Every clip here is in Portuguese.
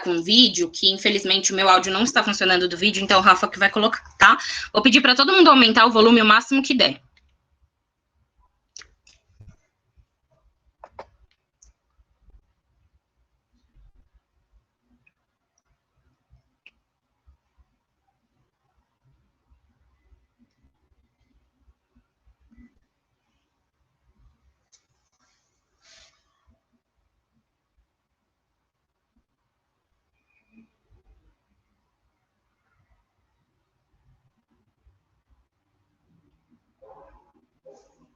com um vídeo, que infelizmente o meu áudio não está funcionando do vídeo, então o Rafa que vai colocar, tá? Vou pedir para todo mundo aumentar o volume o máximo que der.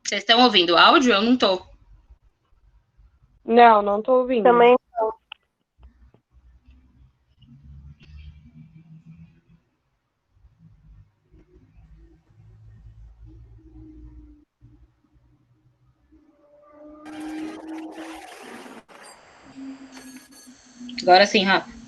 Vocês estão ouvindo o áudio? Eu não tô. Não, não tô ouvindo. Também não. Agora sim, Rafa.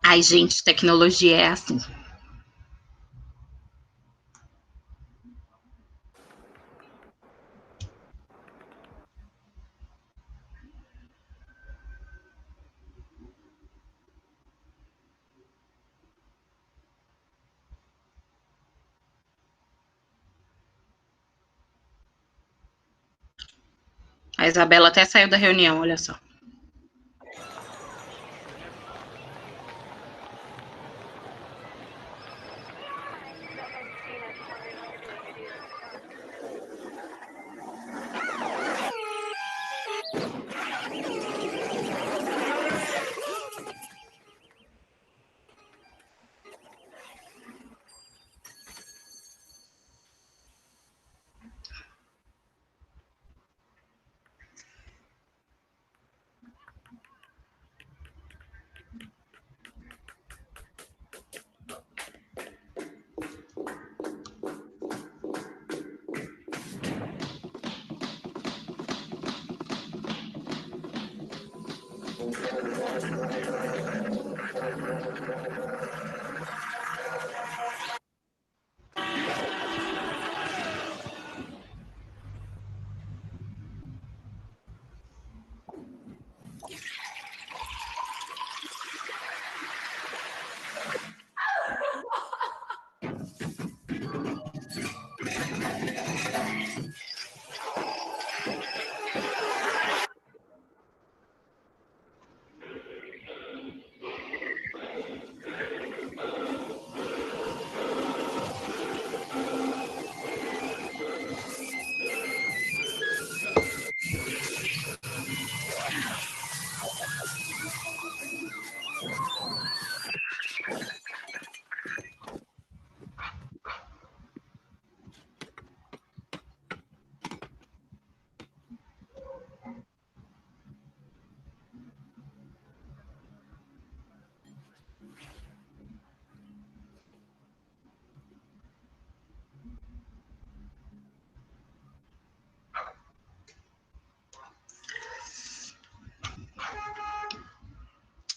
Ai, gente, tecnologia é assim. A Isabela até saiu da reunião, olha só.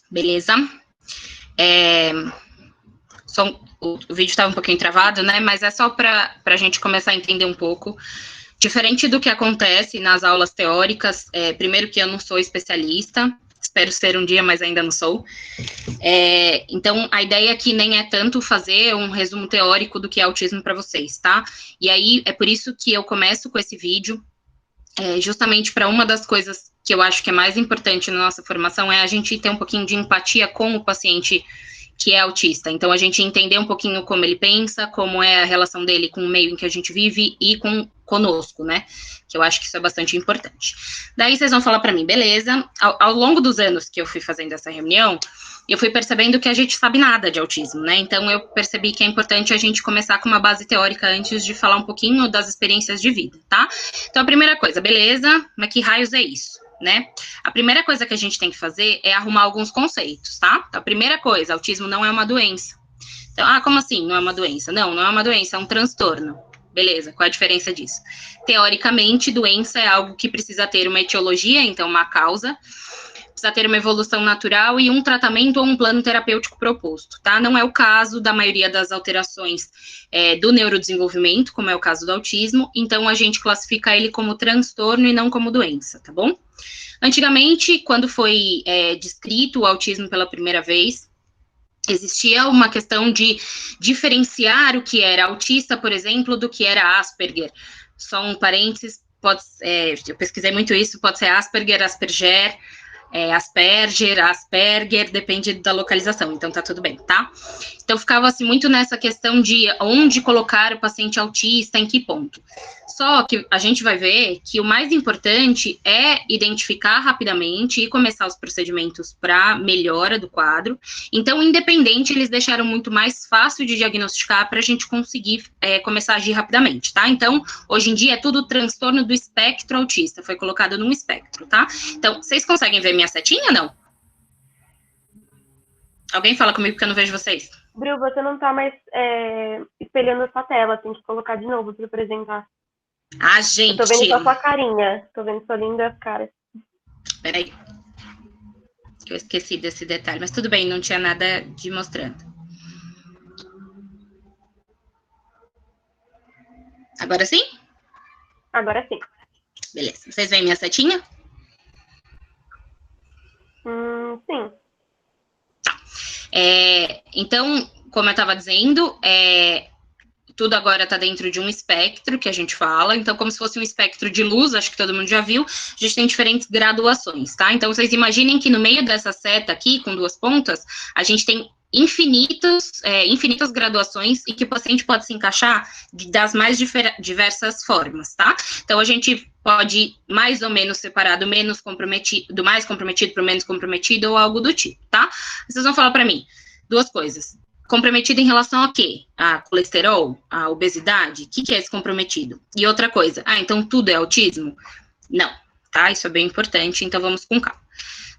Beleza? O vídeo estava um pouquinho travado, né? Mas é só para a gente começar a entender um pouco. Diferente do que acontece nas aulas teóricas, primeiro que eu não sou especialista, espero ser um dia, mas ainda não sou. Então, a ideia aqui nem é tanto fazer um resumo teórico do que é autismo para vocês, tá? E aí, é por isso que eu começo com esse vídeo, justamente para uma das coisas que eu acho que é mais importante na nossa formação é a gente ter um pouquinho de empatia com o paciente que é autista. Então, a gente entender um pouquinho como ele pensa, como é a relação dele com o meio em que a gente vive e conosco, né? Que eu acho que isso é bastante importante. Daí, vocês vão falar para mim, beleza? Ao longo dos anos que eu fui fazendo essa reunião, eu fui percebendo que a gente sabe nada de autismo, né? Então eu percebi que é importante a gente começar com uma base teórica antes de falar um pouquinho das experiências de vida, tá? Então a primeira coisa, beleza, mas que raios é isso, né? A primeira coisa que a gente tem que fazer é arrumar alguns conceitos, tá? Então, a primeira coisa, autismo não é uma doença. Então, como assim não é uma doença? Não, não é uma doença, é um transtorno. Beleza, qual a diferença disso? Teoricamente, doença é algo que precisa ter uma etiologia, então uma causa, precisa ter uma evolução natural e um tratamento ou um plano terapêutico proposto, tá? Não é o caso da maioria das alterações do neurodesenvolvimento, como é o caso do autismo, então a gente classifica ele como transtorno e não como doença, tá bom? Antigamente, quando foi descrito o autismo pela primeira vez, existia uma questão de diferenciar o que era autista, por exemplo, do que era Asperger. Só um parênteses, eu pesquisei muito isso, pode ser Asperger, Asperger, Asperger, depende da localização, então tá tudo bem, tá? Então ficava assim muito nessa questão de onde colocar o paciente autista, em que ponto. Só que a gente vai ver que o mais importante é identificar rapidamente e começar os procedimentos para melhora do quadro. Então, independente, eles deixaram muito mais fácil de diagnosticar para a gente conseguir começar a agir rapidamente, tá? Então, hoje em dia é tudo transtorno do espectro autista, foi colocado num espectro, tá? Então, vocês conseguem ver minha setinha, não? Alguém fala comigo que eu não vejo vocês. Bru, você não tá mais espelhando a sua tela, tem que colocar de novo para apresentar. Ah, gente. Eu tô vendo só sua carinha, tô vendo sua linda cara. Peraí. Eu esqueci desse detalhe, mas tudo bem, não tinha nada de mostrando. Agora sim? Agora sim. Beleza. Vocês veem minha setinha? Sim. Tá. Então, como eu estava dizendo, tudo agora está dentro de um espectro que a gente fala, então como se fosse um espectro de luz, acho que todo mundo já viu, a gente tem diferentes graduações, tá? Então vocês imaginem que no meio dessa seta aqui, com duas pontas, a gente tem infinitas graduações e que o paciente pode se encaixar das mais diversas formas, tá? Então a gente pode mais ou menos separar do mais comprometido para o menos comprometido ou algo do tipo, tá? Vocês vão falar para mim duas coisas. Comprometido em relação a quê? A colesterol? A obesidade? O que é esse comprometido? E outra coisa, então tudo é autismo? Não, tá? Isso é bem importante, então vamos com calma.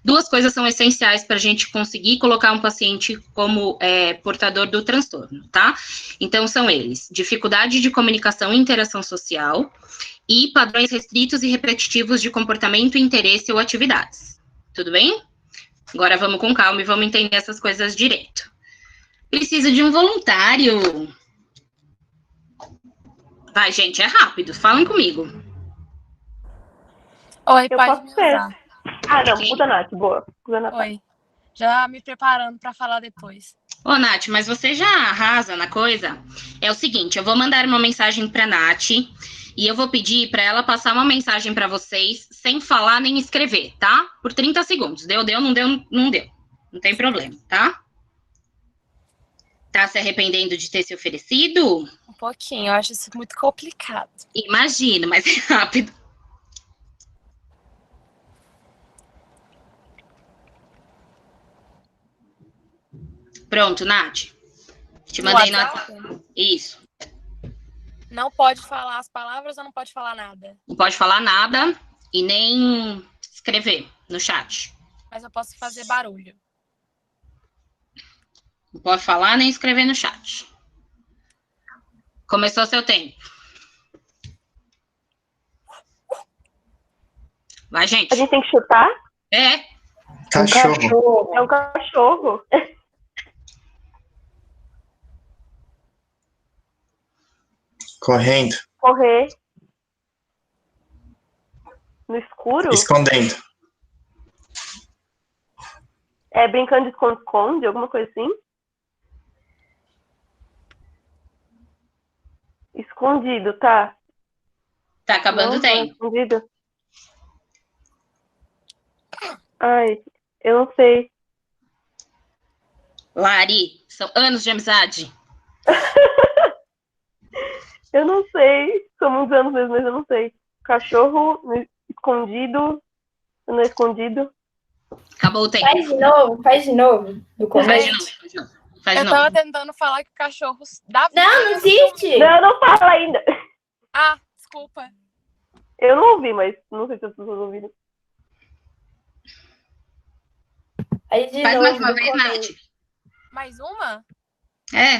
Duas coisas são essenciais para a gente conseguir colocar um paciente como portador do transtorno, tá? Então são eles: dificuldade de comunicação e interação social e padrões restritos e repetitivos de comportamento, interesse ou atividades. Tudo bem? Agora vamos com calma e vamos entender essas coisas direito. Precisa de um voluntário. Vai, gente, é rápido. Falem comigo. Oi, Eu pode posso me ser. usar. Não, usa a Nath, boa. Usa a Nath. Oi. Já me preparando para falar depois. Ô, Nath, mas você já arrasa na coisa? É o seguinte, eu vou mandar uma mensagem pra Nath e eu vou pedir para ela passar uma mensagem para vocês sem falar nem escrever, tá? Por 30 segundos. Deu, não deu, não deu. Não tem problema, tá? Tá se arrependendo de ter se oferecido? Um pouquinho, eu acho isso muito complicado. Imagino, mas é rápido. Pronto, Nath. Te mandei no WhatsApp. Isso. Não pode falar as palavras ou não pode falar nada? Não pode falar nada e nem escrever no chat. Mas eu posso fazer barulho. Não pode falar nem escrever no chat. Começou seu tempo. Vai, gente. A gente tem que chutar? É. Cachorro. É um cachorro. Correndo. Correr. No escuro? Escondendo. Brincando de esconde-esconde, alguma coisa assim? Escondido, tá? Tá acabando o tempo. Escondido. Ai, eu não sei. Lari, são anos de amizade. Eu não sei. São muitos anos mesmo, mas eu não sei. Cachorro escondido. Não é escondido. Acabou o tempo. Faz de novo. Do começo. Faz de novo. tava tentando falar que o cachorro da Não existe. Não, não fala ainda. Ah, desculpa. Eu não ouvi, mas não sei se as pessoas ouviram. Aí de Faz novo, mais uma do vez, começo. Nath. Mais uma?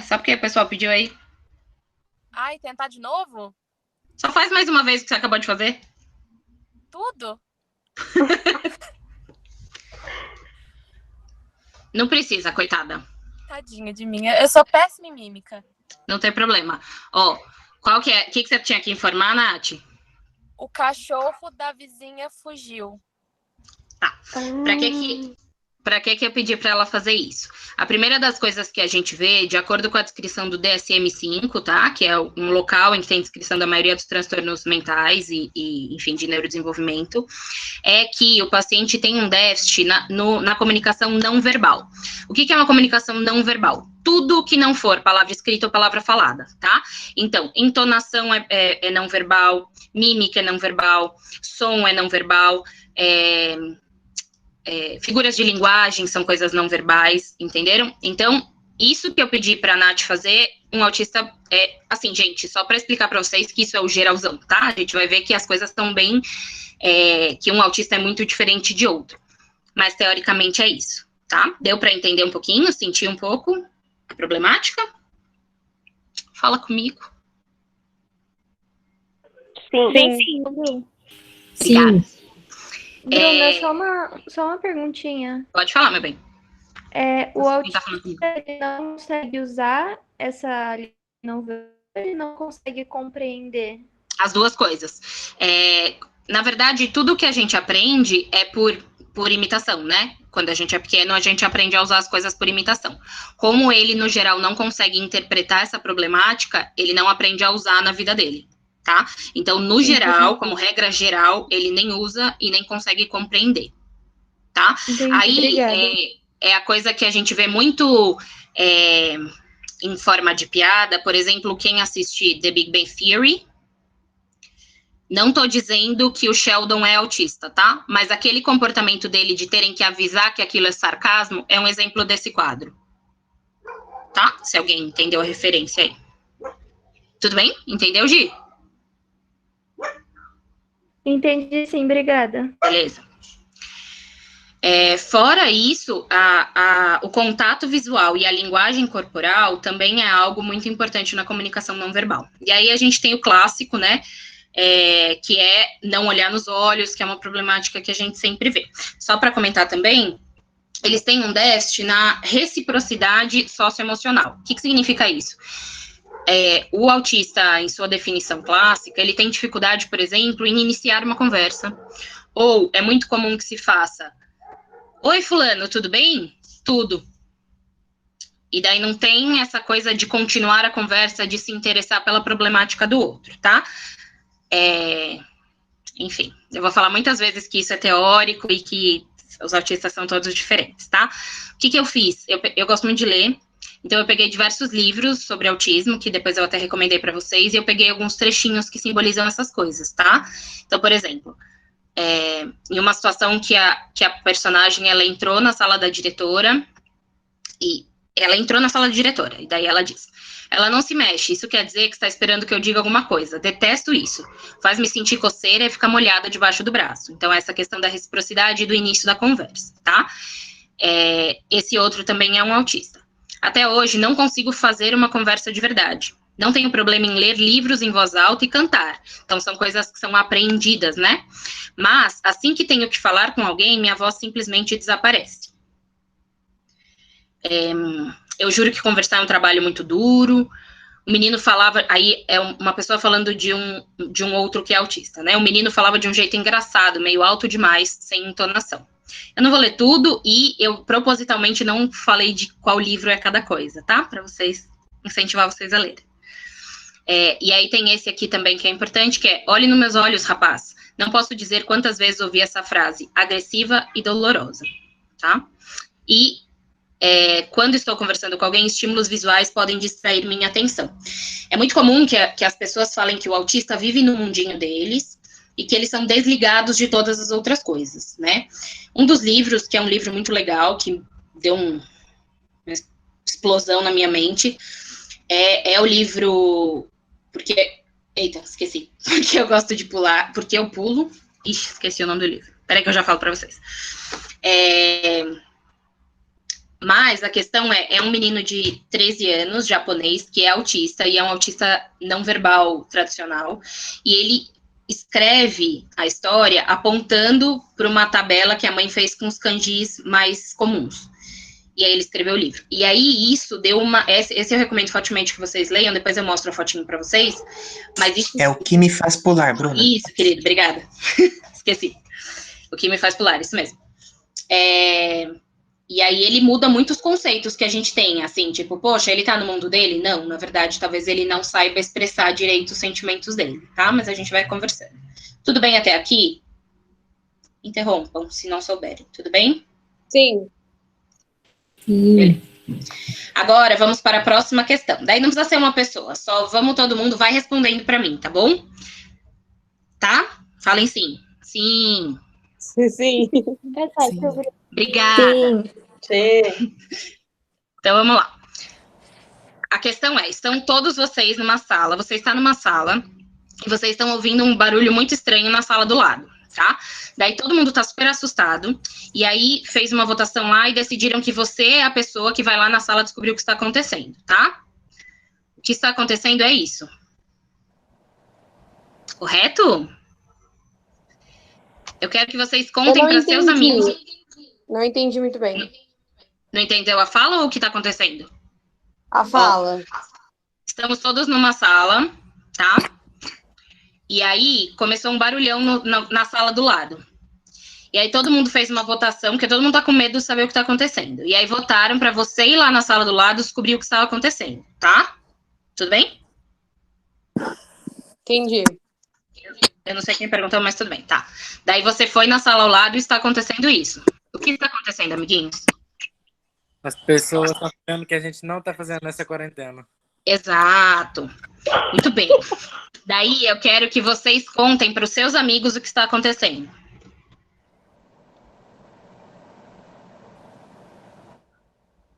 Só porque o pessoal pediu aí. Ai, tentar de novo? Só faz mais uma vez o que você acabou de fazer. Tudo? Não precisa, coitada. Tadinha de mim. Eu sou péssima em mímica. Não tem problema. Ó, qual que é? O que você tinha que informar, Nath? O cachorro da vizinha fugiu. Tá. Pra que eu pedi para ela fazer isso? A primeira das coisas que a gente vê, de acordo com a descrição do DSM-5, tá? Que é um local em que tem descrição da maioria dos transtornos mentais e enfim, de neurodesenvolvimento, é que o paciente tem um déficit na comunicação não verbal. O que é uma comunicação não verbal? Tudo que não for palavra escrita ou palavra falada, tá? Então, entonação é não verbal, mímica é não verbal, som é não verbal, figuras de linguagem são coisas não verbais, entenderam? Então, isso que eu pedi para a Nath fazer, um autista assim, gente, só para explicar para vocês que isso é o geralzão, tá? A gente vai ver que as coisas estão bem, que um autista é muito diferente de outro, mas teoricamente é isso, tá? Deu para entender um pouquinho, sentir um pouco a problemática? Fala comigo. Sim. Obrigada. Bruna, só uma perguntinha. Pode falar, meu bem. O Quem tá autista falando comigo? ele não consegue usar essa não ele não consegue compreender. As duas coisas. Na verdade, tudo que a gente aprende é por imitação, né? Quando a gente é pequeno, a gente aprende a usar as coisas por imitação. Como ele, no geral, não consegue interpretar essa problemática, ele não aprende a usar na vida dele, tá? Então, no geral, como regra geral, ele nem usa e nem consegue compreender, tá? Entendi, Aí, obrigada. é a coisa que a gente vê muito em forma de piada. Por exemplo, quem assiste The Big Bang Theory, não tô dizendo que o Sheldon é autista, tá? Mas aquele comportamento dele de terem que avisar que aquilo é sarcasmo é um exemplo desse quadro. Tá? Se alguém entendeu a referência aí. Tudo bem? Entendeu, Gi? Entendi sim, obrigada. Beleza. Fora isso, o contato visual e a linguagem corporal também é algo muito importante na comunicação não verbal. E aí a gente tem o clássico, né? Que é não olhar nos olhos, que é uma problemática que a gente sempre vê. Só para comentar também, eles têm um déficit na reciprocidade socioemocional. O que significa isso? O autista, em sua definição clássica, ele tem dificuldade, por exemplo, em iniciar uma conversa. Ou é muito comum que se faça: oi, fulano, tudo bem? Tudo. E daí não tem essa coisa de continuar a conversa, de se interessar pela problemática do outro, tá? Enfim, eu vou falar muitas vezes que isso é teórico e que os autistas são todos diferentes, tá? O que eu fiz? Eu gosto muito de ler, então eu peguei diversos livros sobre autismo, que depois eu até recomendei para vocês, e eu peguei alguns trechinhos que simbolizam essas coisas, tá? Então, por exemplo, em uma situação que a personagem, ela entrou na sala da diretora, e daí ela diz: ela não se mexe, isso quer dizer que está esperando que eu diga alguma coisa, detesto isso, faz-me sentir coceira e ficar molhada debaixo do braço. Então, essa questão da reciprocidade do início da conversa, tá? Esse outro também é um autista. Até hoje, não consigo fazer uma conversa de verdade. Não tenho problema em ler livros em voz alta e cantar. Então, são coisas que são apreendidas, né? Mas, assim que tenho que falar com alguém, minha voz simplesmente desaparece. Eu juro que conversar é um trabalho muito duro. O menino falava, aí é uma pessoa falando de um outro que é autista, né? O menino falava de um jeito engraçado, meio alto demais, sem entonação. Eu não vou ler tudo e eu propositalmente não falei de qual livro é cada coisa, tá? Para vocês, incentivar vocês a lerem. E aí tem esse aqui também que é importante, que é: olhe nos meus olhos, rapaz. Não posso dizer quantas vezes ouvi essa frase, agressiva e dolorosa, tá? E quando estou conversando com alguém, estímulos visuais podem distrair minha atenção. É muito comum que as pessoas falem que o autista vive no mundinho deles e que eles são desligados de todas as outras coisas, né? Um dos livros, que é um livro muito legal, que deu uma explosão na minha mente, é o livro... Eita, esqueci. Porque eu gosto de pular... Porque eu pulo... Ixi, esqueci o nome do livro. Peraí que eu já falo para vocês. Mas a questão é um menino de 13 anos, japonês, que é autista, e é um autista não verbal tradicional, e ele escreve a história apontando para uma tabela que a mãe fez com os kanjis mais comuns. E aí ele escreveu o livro. E aí isso deu uma... Esse eu recomendo fortemente que vocês leiam, depois eu mostro a fotinho para vocês. Mas isso... É o que me faz pular, Bruna. Isso, querido, obrigada. Esqueci. O que me faz pular, isso mesmo. E aí ele muda muitos conceitos que a gente tem, assim, tipo, poxa, ele tá no mundo dele? Não, na verdade, talvez ele não saiba expressar direito os sentimentos dele, tá? Mas a gente vai conversando. Tudo bem até aqui? Interrompam, se não souberem. Tudo bem? Sim. Beleza. Agora, vamos para a próxima questão. Daí não precisa ser uma pessoa, só todo mundo vai respondendo para mim, tá bom? Tá? Falem sim. Sim. Sim. Obrigada. Sim. Então, vamos lá. A questão é, estão todos vocês numa sala, você está numa sala, e vocês estão ouvindo um barulho muito estranho na sala do lado, tá? Daí todo mundo tá super assustado, e aí fez uma votação lá e decidiram que você é a pessoa que vai lá na sala descobrir o que está acontecendo, tá? O que está acontecendo é isso. Correto? Eu quero que vocês contem para seus amigos. Não entendi muito bem. Não entendeu a fala ou o que está acontecendo? A fala. Estamos todos numa sala, tá? E aí começou um barulhão na sala do lado. E aí todo mundo fez uma votação, porque todo mundo tá com medo de saber o que tá acontecendo. E aí votaram para você ir lá na sala do lado descobrir o que estava acontecendo, tá? Tudo bem? Entendi. Eu não sei quem perguntou, mas tudo bem, tá. Daí você foi na sala ao lado e está acontecendo isso. O que está acontecendo, amiguinhos? As pessoas estão falando que a gente não está fazendo essa quarentena. Exato. Muito bem. Daí eu quero que vocês contem para os seus amigos o que está acontecendo.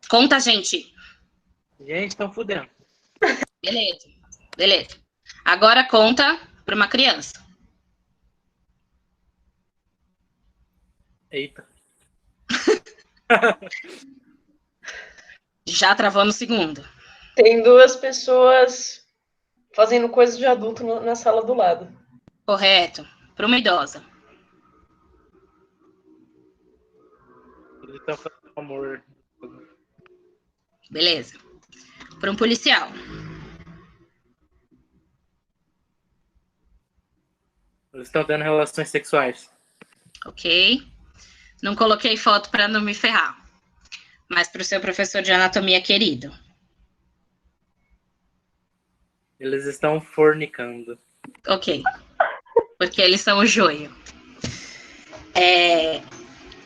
Conta, gente. Gente, estão fudendo. Beleza. Agora conta para uma criança. Eita. Já travou no segundo. Tem duas pessoas fazendo coisas de adulto na sala do lado. Correto. Para uma idosa. Eles estão fazendo amor. Beleza. Para um policial. Eles estão tendo relações sexuais. Ok. Não coloquei foto para não me ferrar. Mas para o seu professor de anatomia querido. Eles estão fornicando. Ok. Porque eles são o joio.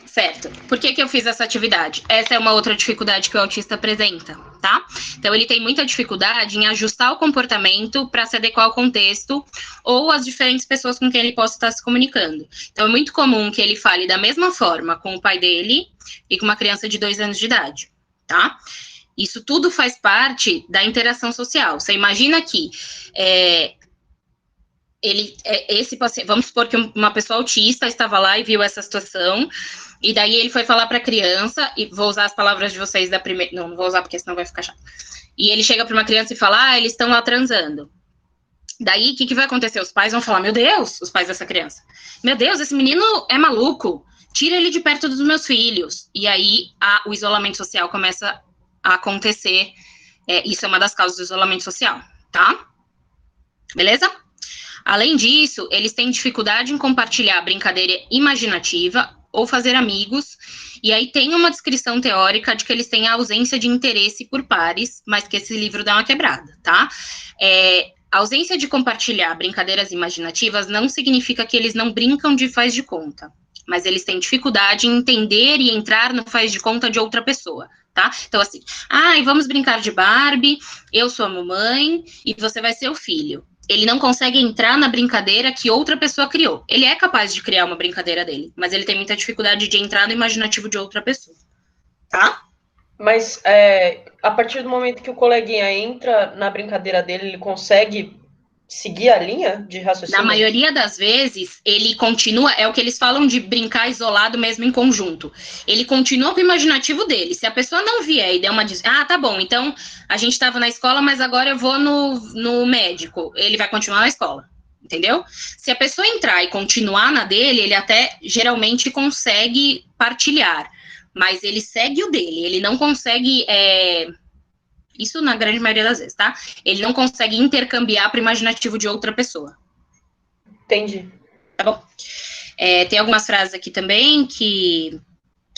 Certo. Por que eu fiz essa atividade? Essa é uma outra dificuldade que o autista apresenta, tá? Então, ele tem muita dificuldade em ajustar o comportamento para se adequar ao contexto ou às diferentes pessoas com quem ele possa estar se comunicando. Então, é muito comum que ele fale da mesma forma com o pai dele e com uma criança de 2 anos de idade, tá? Isso tudo faz parte da interação social. Você imagina que esse paciente, vamos supor que uma pessoa autista estava lá e viu essa situação, e daí ele foi falar para a criança, e vou usar as palavras de vocês da primeira, não vou usar porque senão vai ficar chato. E ele chega para uma criança e fala, eles estão lá transando. Daí, o que vai acontecer? Os pais vão falar, meu Deus, os pais dessa criança, meu Deus, esse menino é maluco, tira ele de perto dos meus filhos. E aí, o isolamento social começa a acontecer, isso é uma das causas do isolamento social, tá? Beleza? Além disso, eles têm dificuldade em compartilhar brincadeira imaginativa ou fazer amigos, e aí tem uma descrição teórica de que eles têm a ausência de interesse por pares, mas que esse livro dá uma quebrada, tá? A ausência de compartilhar brincadeiras imaginativas não significa que eles não brincam de faz de conta, mas eles têm dificuldade em entender e entrar no faz de conta de outra pessoa, tá? Então, assim, vamos brincar de Barbie, eu sou a mamãe e você vai ser o filho. ele não consegue entrar na brincadeira que outra pessoa criou. Ele é capaz de criar uma brincadeira dele, mas ele tem muita dificuldade de entrar no imaginativo de outra pessoa, tá? Mas a partir do momento que o coleguinha entra na brincadeira dele, ele consegue seguir a linha de raciocínio? Na maioria das vezes, ele continua, é o que eles falam de brincar isolado mesmo em conjunto. Ele continua com o imaginativo dele. Se a pessoa não vier e der uma... tá bom, então a gente estava na escola, mas agora eu vou no médico. Ele vai continuar na escola, entendeu? Se a pessoa entrar e continuar na dele, ele até geralmente consegue partilhar. Mas ele segue o dele, ele não consegue... Isso na grande maioria das vezes, tá? Ele não consegue intercambiar para o imaginativo de outra pessoa. Entendi. Tá bom? Tem algumas frases aqui também que...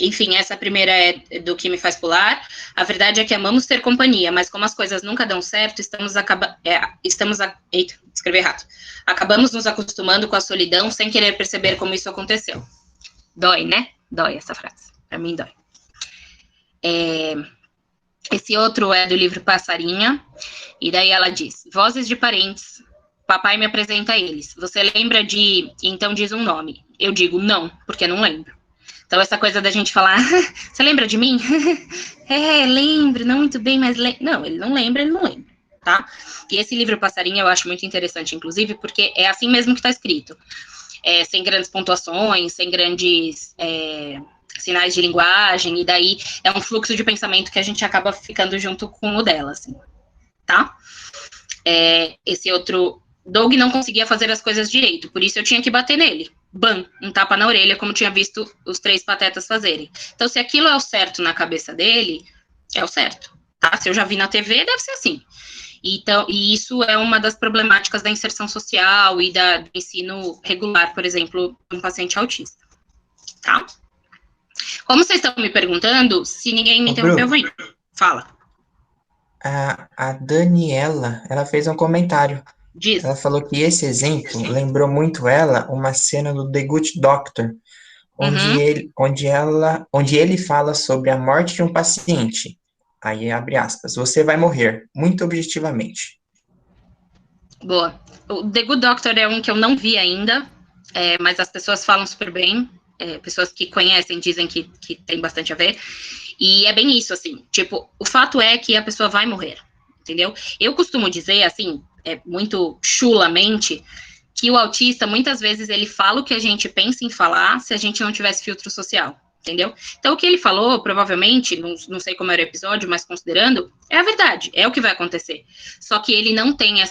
Enfim, essa primeira é do que me faz pular. A verdade é que amamos ter companhia, mas como as coisas nunca dão certo, Eita, escrevi errado. Acabamos nos acostumando com a solidão sem querer perceber como isso aconteceu. Dói, né? Dói essa frase. Para mim, dói. Esse outro é do livro Passarinha, e daí ela diz, vozes de parentes, papai me apresenta eles, você lembra de, então diz um nome, eu digo não, porque não lembro. Então essa coisa da gente falar, você lembra de mim? Lembro, não muito bem, mas não, ele não lembra, tá? E esse livro Passarinha eu acho muito interessante, inclusive, porque é assim mesmo que tá escrito, sem grandes pontuações, sem grandes... sinais de linguagem, e daí é um fluxo de pensamento que a gente acaba ficando junto com o dela, assim, tá? Esse outro, Doug não conseguia fazer as coisas direito, por isso eu tinha que bater nele, bam, um tapa na orelha, como tinha visto os 3 patetas fazerem. Então, se aquilo é o certo na cabeça dele, é o certo, tá? Se eu já vi na TV, deve ser assim. Então, e isso é uma das problemáticas da inserção social e do ensino regular, por exemplo, de um paciente autista, tá? Como vocês estão me perguntando, se ninguém me interrompeu, eu vou indo. Fala. A Daniela, ela fez um comentário. Diz. Ela falou que esse exemplo lembrou muito ela uma cena do The Good Doctor, onde ele fala sobre a morte de um paciente. Aí, abre aspas, você vai morrer, muito objetivamente. Boa. O The Good Doctor é um que eu não vi ainda, mas as pessoas falam super bem. Pessoas que conhecem dizem que tem bastante a ver, e é bem isso, assim, tipo, o fato é que a pessoa vai morrer, entendeu? Eu costumo dizer, assim, muito chulamente, que o autista, muitas vezes, ele fala o que a gente pensa em falar se a gente não tivesse filtro social, entendeu? Então, o que ele falou, provavelmente, não sei como era o episódio, mas considerando, é a verdade, é o que vai acontecer, só que ele não tem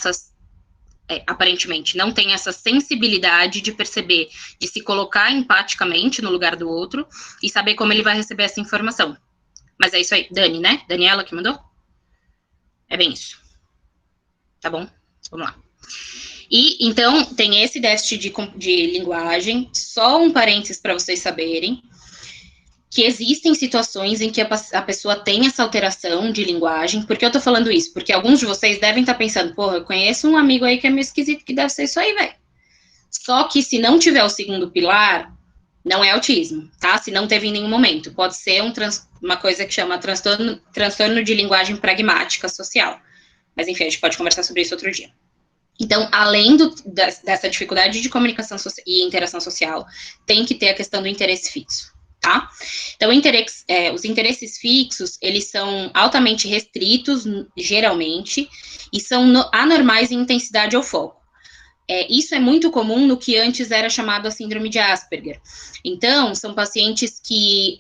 aparentemente, não tem essa sensibilidade de perceber, de se colocar empaticamente no lugar do outro e saber como ele vai receber essa informação. Mas é isso aí, Dani, né? Daniela que mandou? É bem isso. Tá bom? Vamos lá. E, então, tem esse déficit de linguagem, só um parênteses para vocês saberem, que existem situações em que a pessoa tem essa alteração de linguagem. Por que eu tô falando isso? Porque alguns de vocês devem estar pensando, porra, eu conheço um amigo aí que é meio esquisito, que deve ser isso aí, velho. Só que se não tiver o segundo pilar, não é autismo, tá? Se não teve em nenhum momento. Pode ser uma coisa que chama transtorno de linguagem pragmática social. Mas, enfim, a gente pode conversar sobre isso outro dia. Então, além dessa dificuldade de comunicação e interação social, tem que ter a questão do interesse fixo. Tá? Então, os interesses fixos, eles são altamente restritos, geralmente, e são anormais em intensidade ou foco. Isso é muito comum no que antes era chamado a síndrome de Asperger. Então, são pacientes que...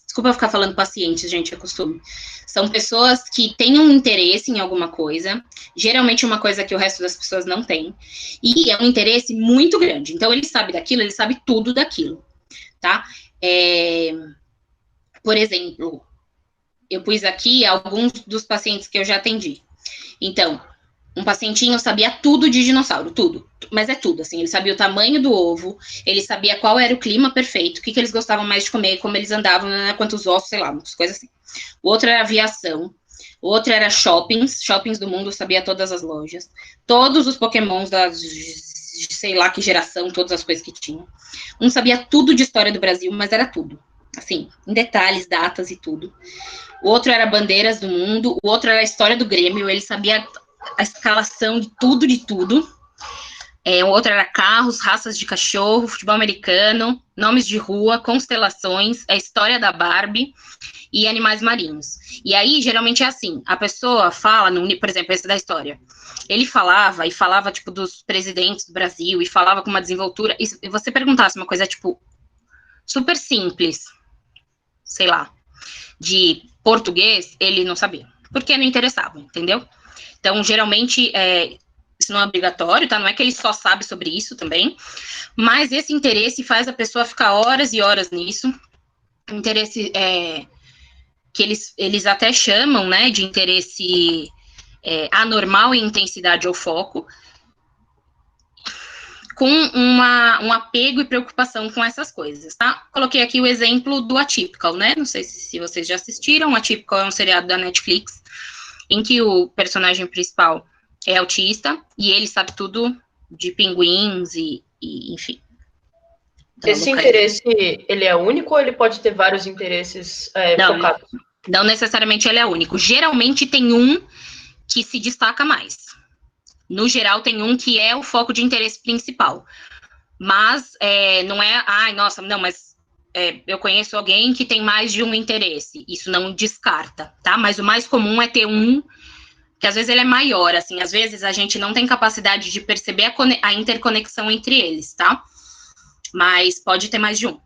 Desculpa ficar falando pacientes, gente, é costume. São pessoas que têm um interesse em alguma coisa, geralmente uma coisa que o resto das pessoas não tem, e é um interesse muito grande. Então, ele sabe daquilo, ele sabe tudo daquilo. Tá? Por exemplo, eu pus aqui alguns dos pacientes que eu já atendi. Então, um pacientinho sabia tudo de dinossauro, tudo, mas é tudo, assim, ele sabia o tamanho do ovo, ele sabia qual era o clima perfeito, o que eles gostavam mais de comer, como eles andavam, né, quantos ossos, sei lá, umas coisas assim. O outro era aviação, o outro era shoppings do mundo, sabia todas as lojas, todos os pokémons sei lá que geração, todas as coisas que tinham. Um sabia tudo de história do Brasil, mas era tudo. Assim, em detalhes, datas e tudo. O outro era bandeiras do mundo, o outro era a história do Grêmio, ele sabia a escalação de tudo. O outro era carros, raças de cachorro, futebol americano, nomes de rua, constelações, a história da Barbie e animais marinhos. E aí, geralmente é assim, a pessoa fala, por exemplo, esse da história, ele falava, tipo, dos presidentes do Brasil, e falava com uma desenvoltura, e se você perguntasse uma coisa, tipo, super simples, sei lá, de português, ele não sabia, porque não interessava, entendeu? Então, geralmente, isso não é obrigatório, tá? Não é que ele só sabe sobre isso também, mas esse interesse faz a pessoa ficar horas e horas nisso. Interesse que eles até chamam, né, de interesse anormal em intensidade ou foco, com um apego e preocupação com essas coisas, tá? Coloquei aqui o exemplo do Atypical, né? Não sei se vocês já assistiram. O Atypical é um seriado da Netflix, em que o personagem principal é autista, e ele sabe tudo de pinguins e enfim. Então, esse interesse, ele é único ou ele pode ter vários interesses focados? Não necessariamente ele é único. Geralmente tem um que se destaca mais. No geral, tem um que é o foco de interesse principal. Mas não é, mas eu conheço alguém que tem mais de um interesse. Isso não descarta, tá? Mas o mais comum é ter um, que às vezes ele é maior, assim, às vezes a gente não tem capacidade de perceber a interconexão entre eles, tá? Mas pode ter mais de um.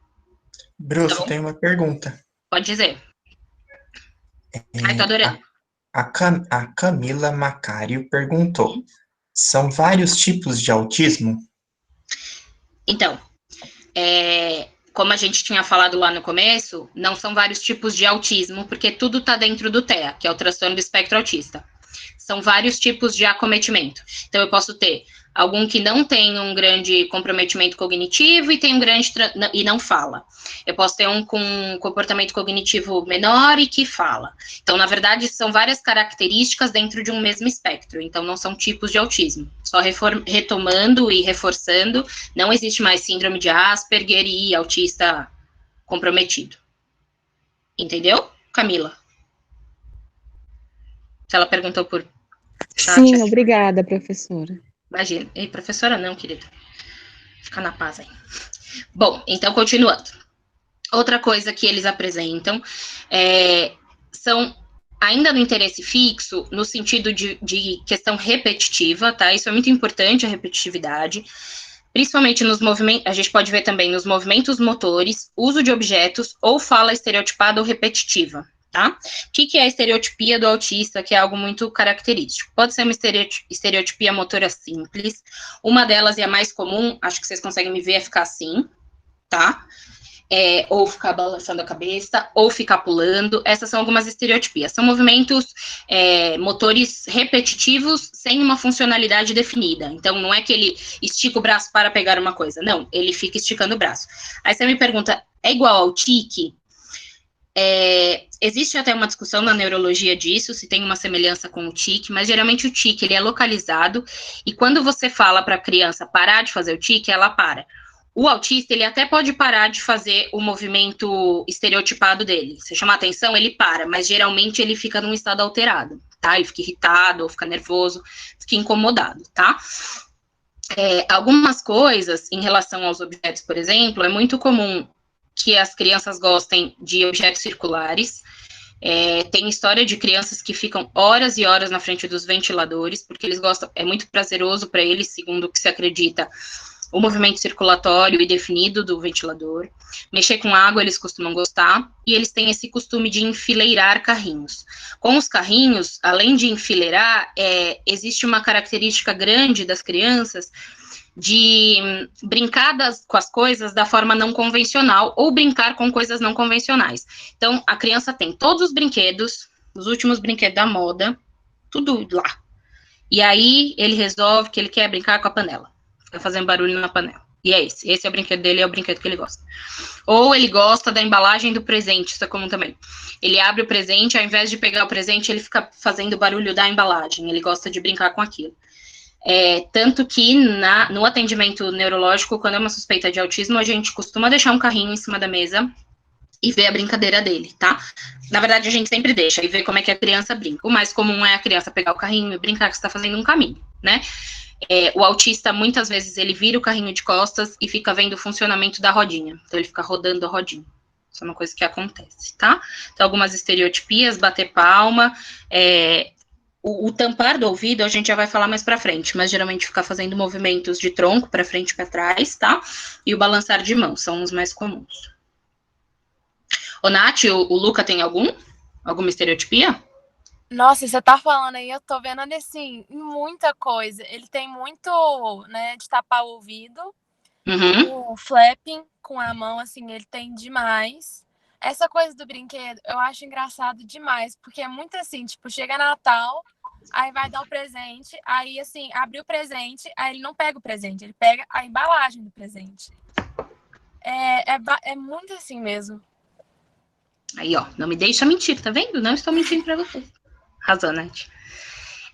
Bruce, Então, tem uma pergunta. Pode dizer. Ai, tô adorando. A Camila Macário perguntou, são vários tipos de autismo? Então, como a gente tinha falado lá no começo, não são vários tipos de autismo, porque tudo está dentro do TEA, que é o transtorno do espectro autista. São vários tipos de acometimento. Então, eu posso ter algum que não tem um grande comprometimento cognitivo e tem um grande e não fala. Eu posso ter um com comportamento cognitivo menor e que fala. Então, na verdade, são várias características dentro de um mesmo espectro. Então, não são tipos de autismo. Só retomando e reforçando, não existe mais síndrome de Asperger e autista comprometido. Entendeu, Camila? Se ela perguntou por chat. Sim, obrigada, professora. Imagina. Ei, professora não, querida. Fica na paz aí. Bom, então, continuando. Outra coisa que eles apresentam são, ainda no interesse fixo, no sentido de questão repetitiva, tá? Isso é muito importante, a repetitividade. Principalmente nos movimentos, a gente pode ver também nos movimentos motores, uso de objetos ou fala estereotipada ou repetitiva. Tá? O que é a estereotipia do autista, que é algo muito característico? Pode ser uma estereotipia motora simples, uma delas, e a mais comum, acho que vocês conseguem me ver, é ficar assim, tá? Ou ficar balançando a cabeça, ou ficar pulando, essas são algumas estereotipias. São movimentos motores repetitivos, sem uma funcionalidade definida. Então, não é que ele estica o braço para pegar uma coisa, não, ele fica esticando o braço. Aí você me pergunta, é igual ao tique? Existe até uma discussão na neurologia disso, se tem uma semelhança com o tique, mas geralmente o tique ele é localizado, e quando você fala para a criança parar de fazer o tique, ela para. O autista, ele até pode parar de fazer o movimento estereotipado dele. Se chamar atenção, ele para, mas geralmente ele fica num estado alterado, tá? Ele fica irritado, ou fica nervoso, fica incomodado, tá? Algumas coisas em relação aos objetos, por exemplo, é muito comum que as crianças gostem de objetos circulares. Tem história de crianças que ficam horas e horas na frente dos ventiladores, porque eles gostam, é muito prazeroso para eles, segundo o que se acredita, o movimento circulatório e definido do ventilador. Mexer com água eles costumam gostar, e eles têm esse costume de enfileirar carrinhos. Com os carrinhos, além de enfileirar, existe uma característica grande das crianças de brincar com as coisas da forma não convencional, ou brincar com coisas não convencionais. Então, a criança tem todos os brinquedos, os últimos brinquedos da moda, tudo lá. E aí, ele resolve que ele quer brincar com a panela. Fica fazendo barulho na panela. E é esse. Esse é o brinquedo dele, é o brinquedo que ele gosta. Ou ele gosta da embalagem do presente, isso é comum também. Ele abre o presente, ao invés de pegar o presente, ele fica fazendo barulho da embalagem. Ele gosta de brincar com aquilo. Tanto que no atendimento neurológico, quando é uma suspeita de autismo, a gente costuma deixar um carrinho em cima da mesa e ver a brincadeira dele, tá? Na verdade, a gente sempre deixa e vê como é que a criança brinca. O mais comum é a criança pegar o carrinho e brincar que está fazendo um caminho, né? O autista, muitas vezes, ele vira o carrinho de costas e fica vendo o funcionamento da rodinha. Então, ele fica rodando a rodinha. Isso é uma coisa que acontece, tá? Então, algumas estereotipias, bater palma, o tampar do ouvido, a gente já vai falar mais pra frente, mas geralmente ficar fazendo movimentos de tronco pra frente e pra trás, tá? E o balançar de mão, são os mais comuns. Ô, Nath, o Luca tem alguma estereotipia? Nossa, você tá falando aí, eu tô vendo, assim, muita coisa. Ele tem muito, né, de tapar o ouvido, o flapping com a mão, assim, ele tem demais. Essa coisa do brinquedo, eu acho engraçado demais, porque é muito assim, tipo, chega Natal, aí vai dar o presente, aí, assim, abre o presente, aí ele não pega o presente, ele pega a embalagem do presente. É muito assim mesmo. Aí, ó, não me deixa mentir, tá vendo? Não estou mentindo pra você. Razão, Nath.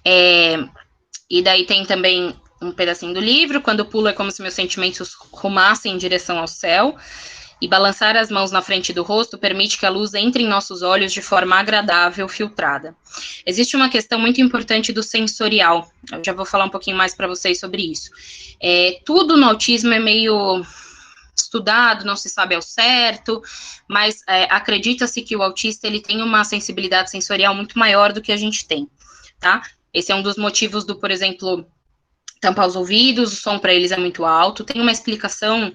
E daí tem também um pedacinho do livro, quando pulo é como se meus sentimentos rumassem em direção ao céu, e balançar as mãos na frente do rosto permite que a luz entre em nossos olhos de forma agradável, filtrada. Existe uma questão muito importante do sensorial, eu já vou falar um pouquinho mais para vocês sobre isso. Tudo no autismo é meio estudado, não se sabe ao certo, mas acredita-se que o autista ele tem uma sensibilidade sensorial muito maior do que a gente tem, tá? Esse é um dos motivos do, por exemplo, tampar os ouvidos, o som para eles é muito alto, tem uma explicação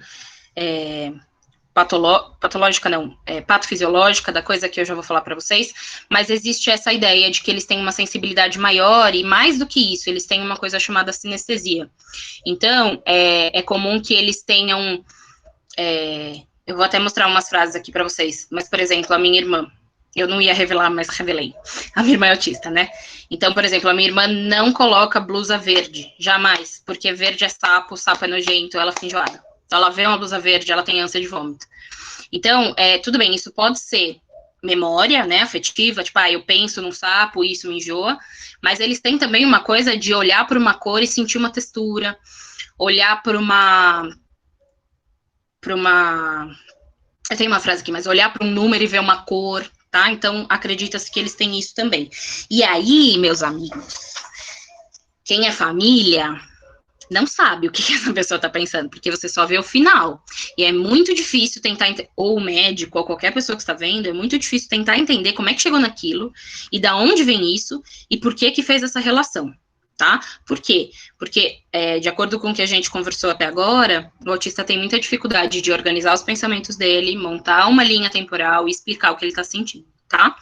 patológica não, patofisiológica da coisa que eu já vou falar para vocês, mas existe essa ideia de que eles têm uma sensibilidade maior e mais do que isso, eles têm uma coisa chamada sinestesia. Então, é comum que eles tenham, eu vou até mostrar umas frases aqui para vocês, mas, por exemplo, a minha irmã, eu não ia revelar, mas revelei, a minha irmã é autista, né? Então, por exemplo, a minha irmã não coloca blusa verde, jamais, porque verde é sapo, sapo é nojento, ela fica enjoada. Então, ela vê uma blusa verde, ela tem ânsia de vômito. Então, tudo bem, isso pode ser memória, né, afetiva, tipo, eu penso num sapo, isso me enjoa, mas eles têm também uma coisa de olhar para uma cor e sentir uma textura, olhar para uma... Eu tenho uma frase aqui, mas olhar para um número e ver uma cor, tá? Então, acredita-se que eles têm isso também. E aí, meus amigos, quem é família não sabe o que essa pessoa tá pensando, porque você só vê o final. E é muito difícil tentar, ou o médico, ou qualquer pessoa que está vendo, é muito difícil tentar entender como é que chegou naquilo, e da onde vem isso, e por que fez essa relação, tá? Por quê? Porque, de acordo com o que a gente conversou até agora, o autista tem muita dificuldade de organizar os pensamentos dele, montar uma linha temporal e explicar o que ele tá sentindo, tá?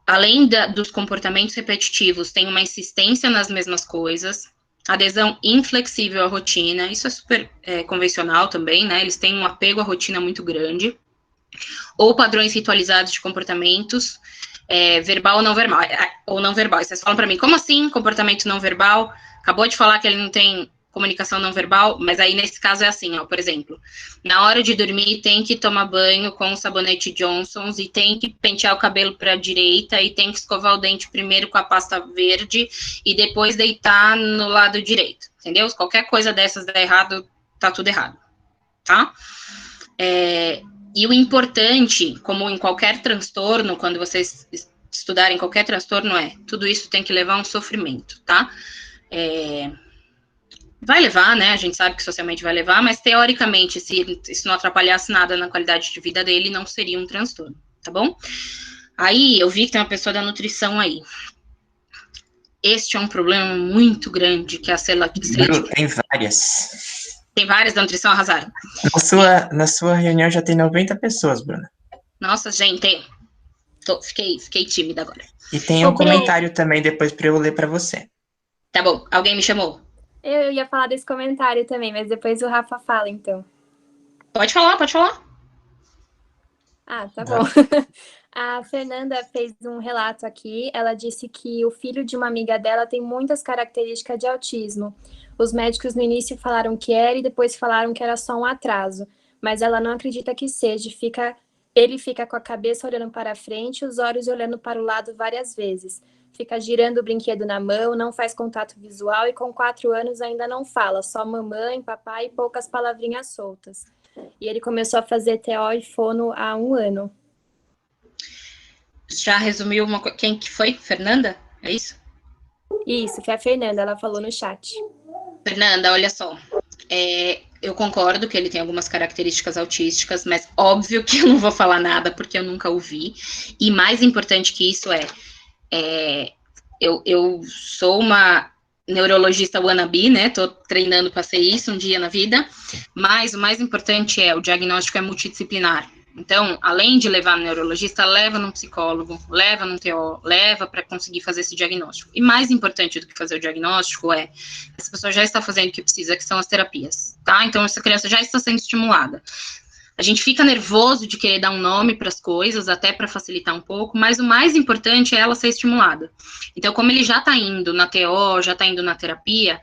Além dos comportamentos repetitivos, tem uma insistência nas mesmas coisas, adesão inflexível à rotina, isso é super convencional também, né? Eles têm um apego à rotina muito grande, ou padrões ritualizados de comportamentos, verbal ou não verbal. Vocês falam para mim, como assim comportamento não verbal? Acabou de falar que ele não tem comunicação não verbal, mas aí nesse caso é assim, ó, por exemplo, na hora de dormir tem que tomar banho com o sabonete Johnson's e tem que pentear o cabelo para a direita e tem que escovar o dente primeiro com a pasta verde e depois deitar no lado direito, entendeu? Se qualquer coisa dessas der errado, tá tudo errado, tá? E o importante, como em qualquer transtorno, quando vocês estudarem qualquer transtorno, tudo isso tem que levar a um sofrimento, tá? Vai levar, né? A gente sabe que socialmente vai levar, mas teoricamente, se isso não atrapalhasse nada na qualidade de vida dele, não seria um transtorno, tá bom? Aí, eu vi que tem uma pessoa da nutrição aí. Este é um problema muito grande, que é a seletividade. Tem várias. Tem várias da nutrição, arrasaram. Na sua reunião já tem 90 pessoas, Bruna. Nossa, gente, fiquei tímida agora. E tem um comentário também depois para eu ler para você. Tá bom, alguém me chamou? Eu ia falar desse comentário também, mas depois o Rafa fala, então. Pode falar, pode falar. Ah, tá bom. A Fernanda fez um relato aqui. Ela disse que o filho de uma amiga dela tem muitas características de autismo. Os médicos no início falaram que era e depois falaram que era só um atraso. Mas ela não acredita que seja, fica Ele fica com a cabeça olhando para frente, os olhos olhando para o lado várias vezes. Fica girando o brinquedo na mão, não faz contato visual e com 4 anos ainda não fala, só mamãe, papai e poucas palavrinhas soltas. E ele começou a fazer TO e fono há 1 ano. Já resumiu quem que foi? Fernanda? É isso? Isso, foi a Fernanda, ela falou no chat. Fernanda, olha só. Eu concordo que ele tem algumas características autísticas, mas óbvio que eu não vou falar nada porque eu nunca ouvi. E mais importante que isso eu sou uma neurologista wannabe, né? Tô treinando para ser isso um dia na vida. Mas o mais importante o diagnóstico é multidisciplinar. Então, além de levar no neurologista, leva num psicólogo, leva num TO, leva para conseguir fazer esse diagnóstico. E mais importante do que fazer o diagnóstico essa pessoa já está fazendo o que precisa, que são as terapias, tá? Então, essa criança já está sendo estimulada. A gente fica nervoso de querer dar um nome para as coisas, até para facilitar um pouco, mas o mais importante é ela ser estimulada. Então, como ele já está indo na TO, já está indo na terapia,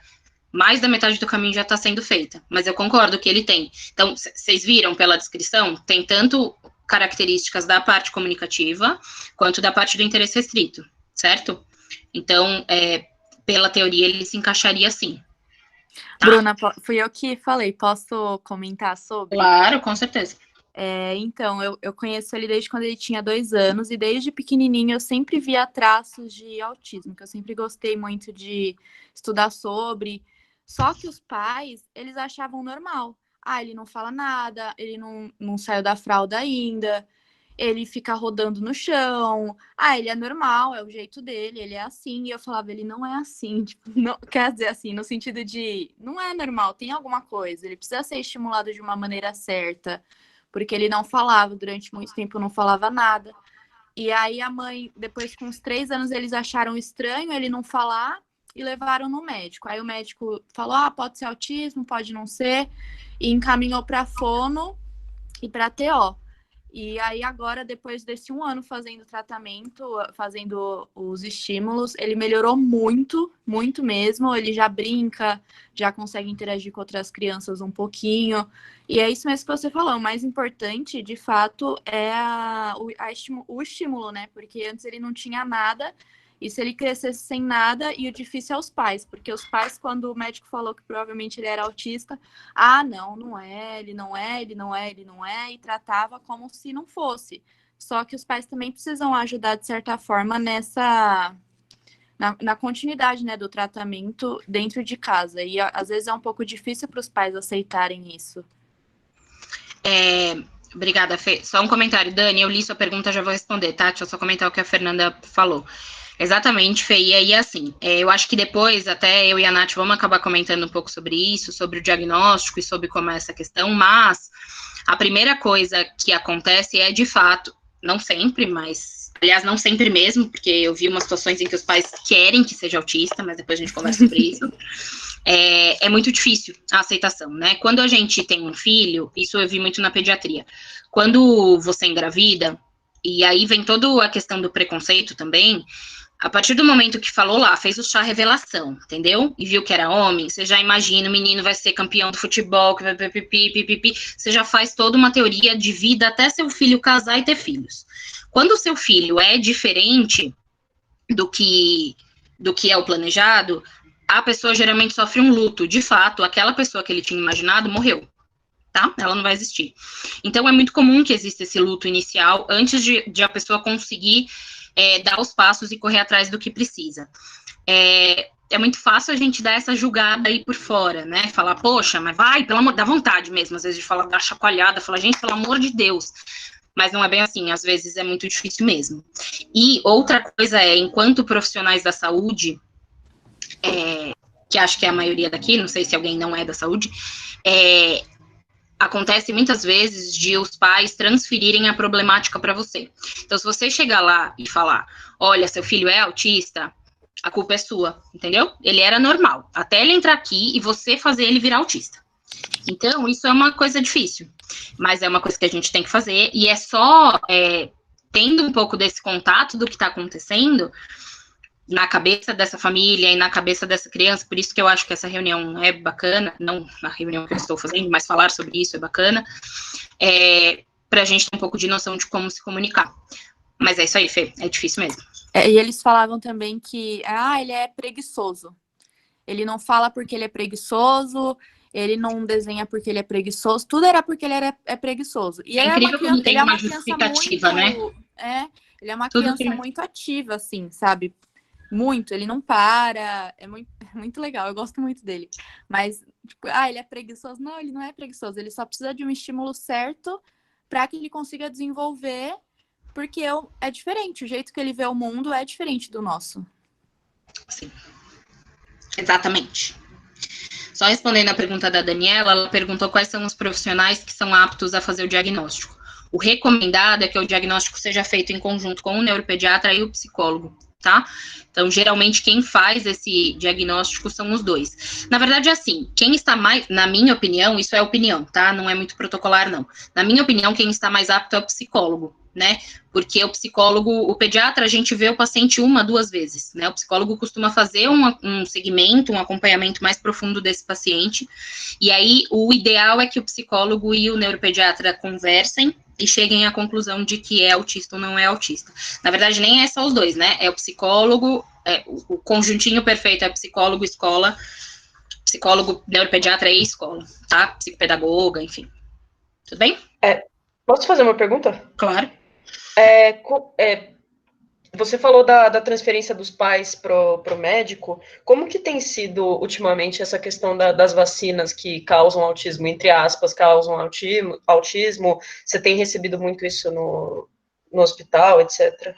mais da metade do caminho já está sendo feita, mas eu concordo que ele tem. Então, vocês viram pela descrição, tem tanto características da parte comunicativa, quanto da parte do interesse restrito, certo? Então, pela teoria, ele se encaixaria sim. Tá? Bruna, fui eu que falei, posso comentar sobre? Claro, com certeza. Então, eu conheço ele desde quando ele tinha 2 anos, e desde pequenininho eu sempre via traços de autismo, que eu sempre gostei muito de estudar sobre. Só que os pais, eles achavam normal. Ele não fala nada, ele não saiu da fralda ainda, ele fica rodando no chão. Ele é normal, é o jeito dele, ele é assim. E eu falava, ele não é assim. Tipo, não, quer dizer assim, no sentido de, não é normal, tem alguma coisa. Ele precisa ser estimulado de uma maneira certa, porque ele não falava, durante muito tempo não falava nada. E aí a mãe, depois com uns 3 anos, eles acharam estranho ele não falar, e levaram no médico. Aí o médico falou, pode ser autismo, pode não ser, e encaminhou para fono e para TO. E aí agora, depois desse 1 ano fazendo tratamento, fazendo os estímulos, ele melhorou muito, muito mesmo. Ele já brinca, já consegue interagir com outras crianças um pouquinho. E é isso mesmo que você falou. O mais importante, de fato, é o estímulo, né? Porque antes ele não tinha nada. E se ele crescesse sem nada, e o difícil é os pais, porque os pais, quando o médico falou que provavelmente ele era autista, não é, ele não é, e tratava como se não fosse. Só que os pais também precisam ajudar, de certa forma, na continuidade, né, do tratamento dentro de casa. E às vezes é um pouco difícil para os pais aceitarem isso. Obrigada, Fê. Só um comentário, Dani, eu li sua pergunta, já vou responder, tá? Deixa eu só comentar o que a Fernanda falou. Exatamente, Fê, e aí assim, eu acho que depois até eu e a Nath vamos acabar comentando um pouco sobre isso, sobre o diagnóstico e sobre como é essa questão, mas a primeira coisa que acontece de fato, não sempre, mas, aliás, não sempre mesmo, porque eu vi umas situações em que os pais querem que seja autista, mas depois a gente conversa sobre isso, é muito difícil a aceitação, né? Quando a gente tem um filho, isso eu vi muito na pediatria, quando você engravida, e aí vem toda a questão do preconceito também. A partir do momento que falou lá, fez o chá revelação, entendeu? E viu que era homem, você já imagina, o menino vai ser campeão do futebol, que vai pipipi, você já faz toda uma teoria de vida até seu filho casar e ter filhos. Quando o seu filho é diferente do que é o planejado, a pessoa geralmente sofre um luto. De fato, aquela pessoa que ele tinha imaginado morreu, tá? Ela não vai existir. Então, é muito comum que exista esse luto inicial antes de a pessoa conseguir dar os passos e correr atrás do que precisa. É muito fácil a gente dar essa julgada aí por fora, né? Falar, poxa, mas vai, pelo amor, dá vontade mesmo, às vezes, de falar, dar chacoalhada, falar, gente, pelo amor de Deus. Mas não é bem assim, às vezes é muito difícil mesmo. E outra coisa enquanto profissionais da saúde, que acho que é a maioria daqui, não sei se alguém não é da saúde, acontece muitas vezes de os pais transferirem a problemática para você. Então, se você chegar lá e falar, olha, seu filho é autista, a culpa é sua, entendeu? Ele era normal, até ele entrar aqui e você fazer ele virar autista. Então, isso é uma coisa difícil, mas é uma coisa que a gente tem que fazer, e é só tendo um pouco desse contato do que está acontecendo na cabeça dessa família e na cabeça dessa criança, por isso que eu acho que essa reunião é bacana, não na reunião que eu estou fazendo, mas falar sobre isso é bacana, pra gente ter um pouco de noção de como se comunicar. Mas é isso aí, Fê, é difícil mesmo. E eles falavam também que, ele é preguiçoso. Ele não fala porque ele é preguiçoso, ele não desenha porque ele é preguiçoso, tudo era porque ele é preguiçoso. E É ele incrível como tem uma criança justificativa, muito, né? Ele é uma Tudo criança tem. muito ativa, assim, sabe? Muito, ele não para, é muito legal, eu gosto muito dele. Mas, tipo, ele é preguiçoso? Não, ele não é preguiçoso, ele só precisa de um estímulo certo para que ele consiga desenvolver, porque é diferente, o jeito que ele vê o mundo é diferente do nosso. Sim. Exatamente. Só respondendo a pergunta da Daniela, ela perguntou quais são os profissionais que são aptos a fazer o diagnóstico. O recomendado é que o diagnóstico seja feito em conjunto com o neuropediatra e o psicólogo, tá? Então, geralmente, quem faz esse diagnóstico são os dois. Na verdade, assim, quem está mais, na minha opinião, isso é opinião, tá? Não é muito protocolar, não. Na minha opinião, quem está mais apto é o psicólogo, né? Porque o psicólogo, o pediatra, a gente vê o paciente 1 a 2 vezes, né? O psicólogo costuma fazer um segmento, um acompanhamento mais profundo desse paciente, e aí o ideal é que o psicólogo e o neuropediatra conversem e cheguem à conclusão de que é autista ou não é autista. Na verdade, nem é só os dois, né? É o psicólogo, o conjuntinho perfeito é psicólogo, escola, psicólogo, neuropediatra e escola, tá? Psicopedagoga, enfim. Tudo bem? Posso fazer uma pergunta? Claro. Você falou da transferência dos pais pro médico. Como que tem sido, ultimamente, essa questão das vacinas que causam autismo, entre aspas, causam autismo? Você tem recebido muito isso no hospital, etc.?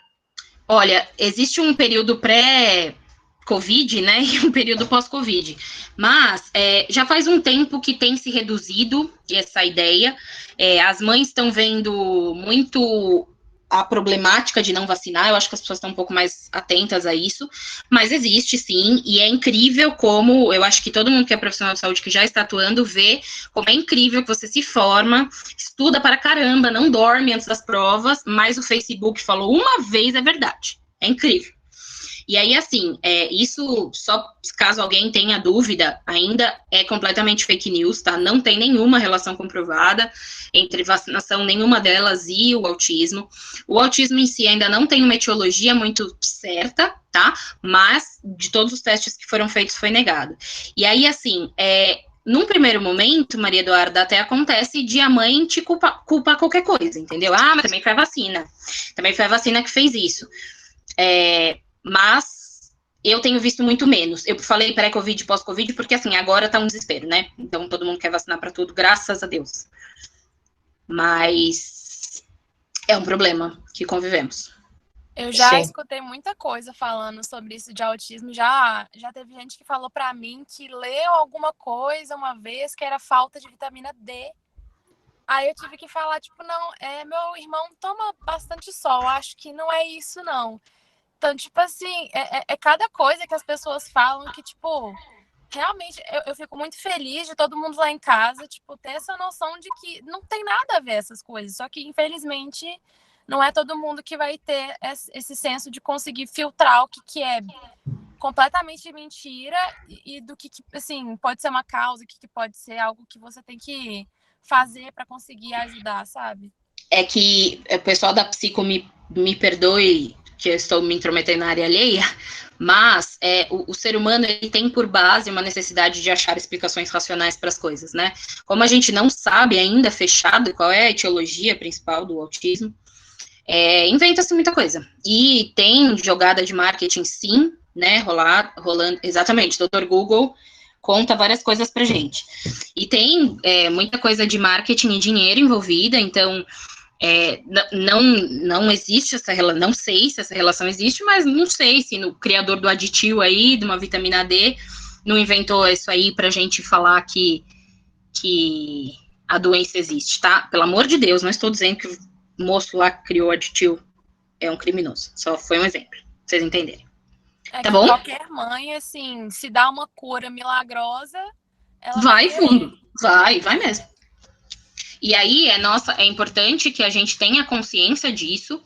Olha, existe um período pré-Covid, né, e um período pós-Covid. Mas já faz um tempo que tem se reduzido essa ideia. As mães estão vendo muito a problemática de não vacinar, eu acho que as pessoas estão um pouco mais atentas a isso, mas existe sim, e é incrível como, eu acho que todo mundo que é profissional de saúde que já está atuando, vê como é incrível que você se forma, estuda para caramba, não dorme antes das provas, mas o Facebook falou uma vez, é verdade, é incrível. E aí, assim, isso, só caso alguém tenha dúvida, ainda é completamente fake news, tá? Não tem nenhuma relação comprovada entre vacinação, nenhuma delas e o autismo. O autismo em si ainda não tem uma etiologia muito certa, tá? Mas, de todos os testes que foram feitos, foi negado. E aí, assim, num primeiro momento, Maria Eduarda, até acontece de a mãe te culpar qualquer coisa, entendeu? Mas também foi a vacina. Também foi a vacina que fez isso. Mas eu tenho visto muito menos. Eu falei pré-Covid e pós-Covid porque, assim, agora tá um desespero, né? Então, todo mundo quer vacinar para tudo, graças a Deus. Mas é um problema que convivemos. Eu já escutei muita coisa falando sobre isso de autismo. Já teve gente que falou para mim que leu alguma coisa uma vez que era falta de vitamina D. Aí eu tive que falar, tipo, não, meu irmão toma bastante sol, acho que não é isso, não. Então, tipo assim, é cada coisa que as pessoas falam que, tipo, realmente eu fico muito feliz de todo mundo lá em casa, tipo, ter essa noção de que não tem nada a ver essas coisas. Só que, infelizmente, não é todo mundo que vai ter esse senso de conseguir filtrar o que é completamente mentira e do que, assim, pode ser uma causa, que pode ser algo que você tem que fazer para conseguir ajudar, sabe? É que o pessoal da psico me perdoe que eu estou me intrometendo na área alheia, mas o ser humano ele tem por base uma necessidade de achar explicações racionais para as coisas, né? Como a gente não sabe ainda fechado qual é a etiologia principal do autismo, inventa-se muita coisa. E tem jogada de marketing, sim, né, rolando, exatamente, Dr. Google conta várias coisas pra gente. E tem muita coisa de marketing e dinheiro envolvida, então não existe essa relação, não sei se essa relação existe, mas não sei se o criador do aditivo aí, de uma vitamina D, não inventou isso aí pra gente falar que a doença existe, tá? Pelo amor de Deus, não estou dizendo que o moço lá que criou o aditivo é um criminoso, só foi um exemplo, pra vocês entenderem. Tá bom? Qualquer mãe, assim, se dá uma cura milagrosa, ela vai fundo, vai mesmo. E aí é importante que a gente tenha consciência disso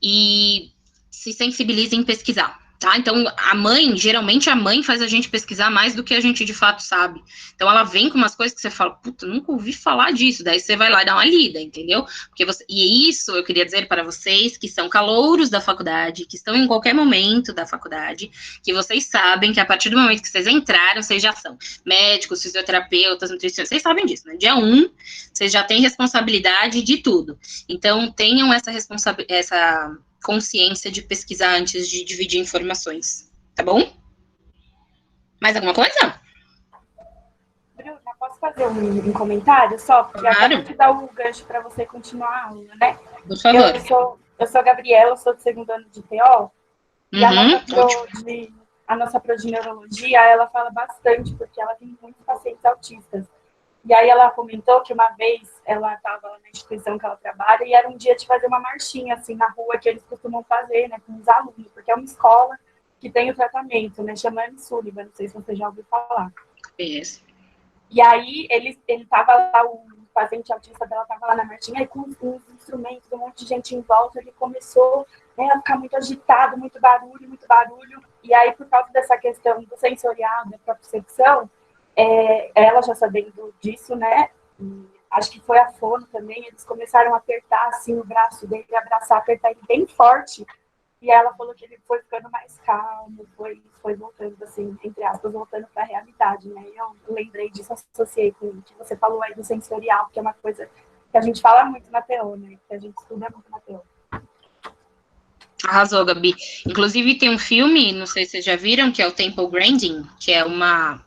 e se sensibilize em pesquisar, Tá? Então, geralmente a mãe faz a gente pesquisar mais do que a gente de fato sabe. Então, ela vem com umas coisas que você fala, puta, nunca ouvi falar disso. Daí você vai lá e dá uma lida, entendeu? E isso eu queria dizer para vocês que são calouros da faculdade, que estão em qualquer momento da faculdade, que vocês sabem que a partir do momento que vocês entraram, vocês já são médicos, fisioterapeutas, nutricionistas, vocês sabem disso, né? Dia 1, vocês já têm responsabilidade de tudo. Então, tenham essa consciência de pesquisar antes de dividir informações, tá bom? Mais alguma coisa? Bruna, posso fazer um comentário só? Porque Claro. agora que dá o gancho para você continuar a aula, né? Por favor. Eu sou a Gabriela, eu sou do 2º ano de TO, e a nossa pro de neurologia, ela fala bastante, porque ela tem muitos pacientes autistas. E aí ela comentou que uma vez ela estava lá na instituição que ela trabalha e era um dia de fazer uma marchinha, assim, na rua, que eles costumam fazer, né, com os alunos, porque é uma escola que tem o tratamento, né, chama Anne Sullivan, não sei se você já ouviu falar. Isso. E aí ele estava lá, o paciente autista dela estava lá na marchinha, e com os instrumentos, um monte de gente em volta, ele começou, né, a ficar muito agitado, muito barulho, e aí por causa dessa questão do sensorial, da propriocepção, ela já sabendo disso, né, acho que foi a fono também, eles começaram a apertar, assim, o braço dele, apertar ele bem forte, e ela falou que ele foi ficando mais calmo, foi voltando, assim, entre aspas, voltando para a realidade, né, e eu lembrei disso, associei com o que você falou aí do sensorial, que é uma coisa que a gente fala muito na TO, né, que a gente estuda muito na TO. Arrasou, Gabi. Inclusive, tem um filme, não sei se vocês já viram, que é o Temple Grandin, que é uma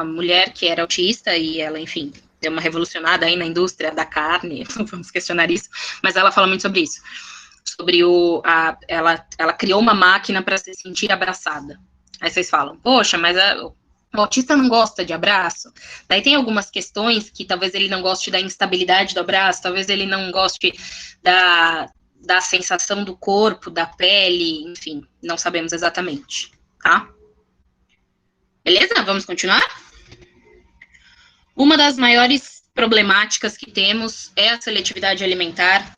mulher que era autista e ela, enfim, deu uma revolucionada aí na indústria da carne, não vamos questionar isso, mas ela fala muito sobre isso, sobre ela criou uma máquina para se sentir abraçada. Aí vocês falam, poxa, mas o autista não gosta de abraço? Daí tem algumas questões que talvez ele não goste da instabilidade do abraço, talvez ele não goste da sensação do corpo, da pele, enfim, não sabemos exatamente, tá? Beleza? Vamos continuar? Uma das maiores problemáticas que temos é a seletividade alimentar.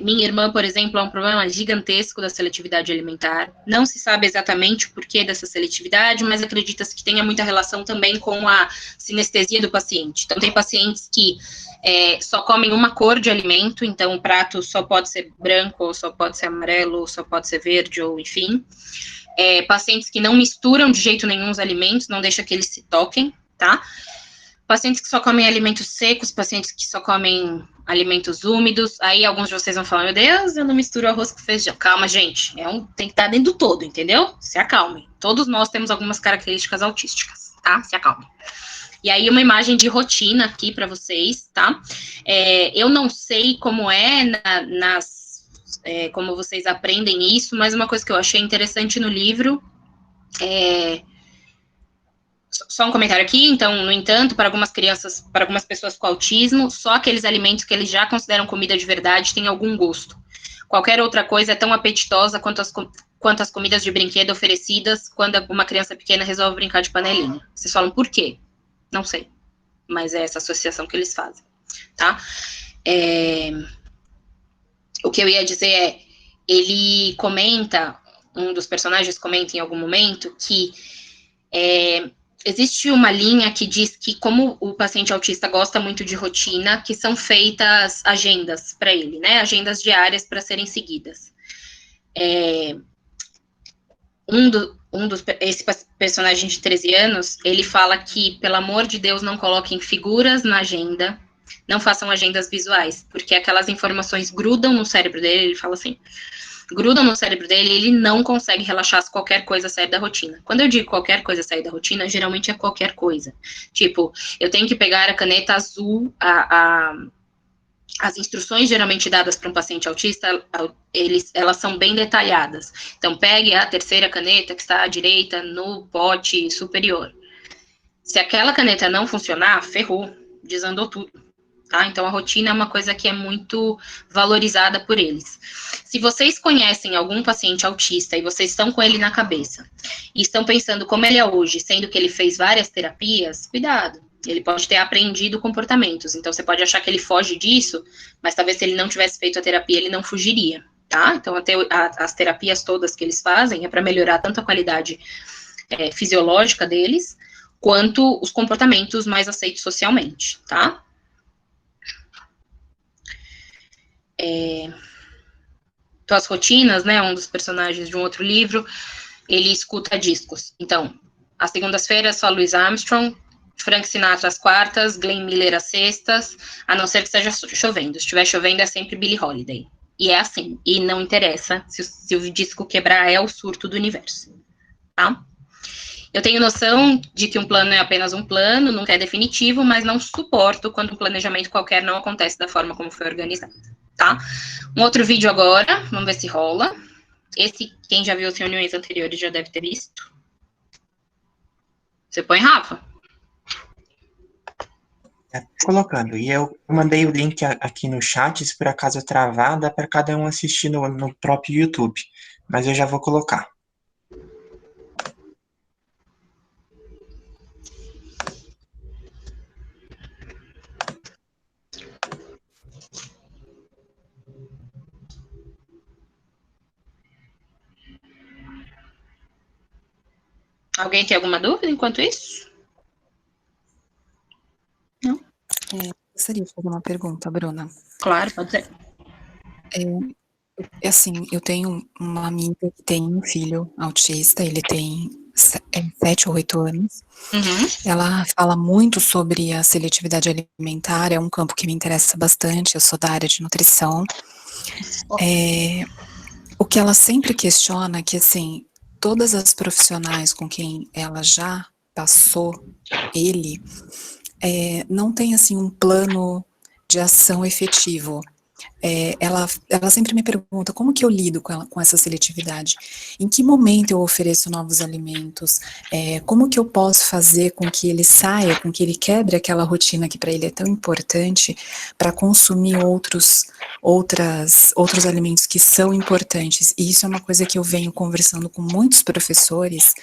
Minha irmã, por exemplo, é um problema gigantesco da seletividade alimentar. Não se sabe exatamente o porquê dessa seletividade, mas acredita-se que tenha muita relação também com a sinestesia do paciente. Então, tem pacientes que só comem uma cor de alimento, então o prato só pode ser branco, ou só pode ser amarelo, ou só pode ser verde, ou enfim. Pacientes que não misturam de jeito nenhum os alimentos, não deixa que eles se toquem, tá? Pacientes que só comem alimentos secos, pacientes que só comem alimentos úmidos, aí alguns de vocês vão falar, meu Deus, eu não misturo arroz com feijão. Calma, gente, tem que estar dentro do todo, entendeu? Se acalmem. Todos nós temos algumas características autísticas, tá? Se acalmem. E aí, uma imagem de rotina aqui para vocês, tá? Eu não sei como como vocês aprendem isso, mas uma coisa que eu achei interessante no livro só um comentário aqui, então, no entanto, para algumas crianças, para algumas pessoas com autismo, só aqueles alimentos que eles já consideram comida de verdade têm algum gosto. Qualquer outra coisa é tão apetitosa quanto as comidas de brinquedo oferecidas quando uma criança pequena resolve brincar de panelinha. Vocês falam, por quê? Não sei, mas é essa associação que eles fazem, tá? O que eu ia dizer ele comenta, um dos personagens comenta em algum momento que existe uma linha que diz que, como o paciente autista gosta muito de rotina, que são feitas agendas para ele, né? Agendas diárias para serem seguidas. Esse personagem de 13 anos, ele fala que, pelo amor de Deus, não coloquem figuras na agenda, não façam agendas visuais, porque aquelas informações grudam no cérebro dele, ele fala assim, grudam no cérebro dele e ele não consegue relaxar se qualquer coisa sair da rotina. Quando eu digo qualquer coisa sair da rotina, geralmente é qualquer coisa. Tipo, eu tenho que pegar a caneta azul, as instruções geralmente dadas para um paciente autista, elas são bem detalhadas. Então, pegue a terceira caneta que está à direita no pote superior. Se aquela caneta não funcionar, ferrou, desandou tudo. Tá? Então, a rotina é uma coisa que é muito valorizada por eles. Se vocês conhecem algum paciente autista e vocês estão com ele na cabeça e estão pensando como ele é hoje, sendo que ele fez várias terapias, cuidado. Ele pode ter aprendido comportamentos. Então, você pode achar que ele foge disso, mas talvez se ele não tivesse feito a terapia, ele não fugiria, tá? Então, as terapias todas que eles fazem é para melhorar tanto a qualidade fisiológica deles, quanto os comportamentos mais aceitos socialmente, tá? Então, as rotinas, né, um dos personagens de um outro livro, ele escuta discos. Então, às segundas-feiras, só Louis Armstrong, Frank Sinatra às quartas, Glenn Miller às sextas, a não ser que esteja chovendo. Se estiver chovendo, é sempre Billie Holiday. E é assim, e não interessa se o disco quebrar, é o surto do universo, tá? Eu tenho noção de que um plano é apenas um plano, nunca é definitivo, mas não suporto quando um planejamento qualquer não acontece da forma como foi organizado, tá? Um outro vídeo agora, vamos ver se rola. Esse, quem já viu as reuniões anteriores já deve ter visto. Você põe, Rafa? Colocando. E eu mandei o link aqui no chat, se por acaso travar, dá para cada um assistir no próprio YouTube. Mas eu já vou colocar. Alguém tem alguma dúvida enquanto isso? Não? Gostaria de fazer uma pergunta, Bruna. Claro, pode ser. Assim, eu tenho uma amiga que tem um filho autista, ele tem 7 ou 8 anos. Ela fala muito sobre a seletividade alimentar, é um campo que me interessa bastante, eu sou da área de nutrição. O que ela sempre questiona é que, assim, todas as profissionais com quem ela já passou, não tem, assim, um plano de ação efetivo. Ela sempre me pergunta como que eu lido com essa seletividade, em que momento eu ofereço novos alimentos, como que eu posso fazer com que ele saia, com que ele quebre aquela rotina que para ele é tão importante, para consumir outros alimentos que são importantes. E isso é uma coisa que eu venho conversando com muitos professores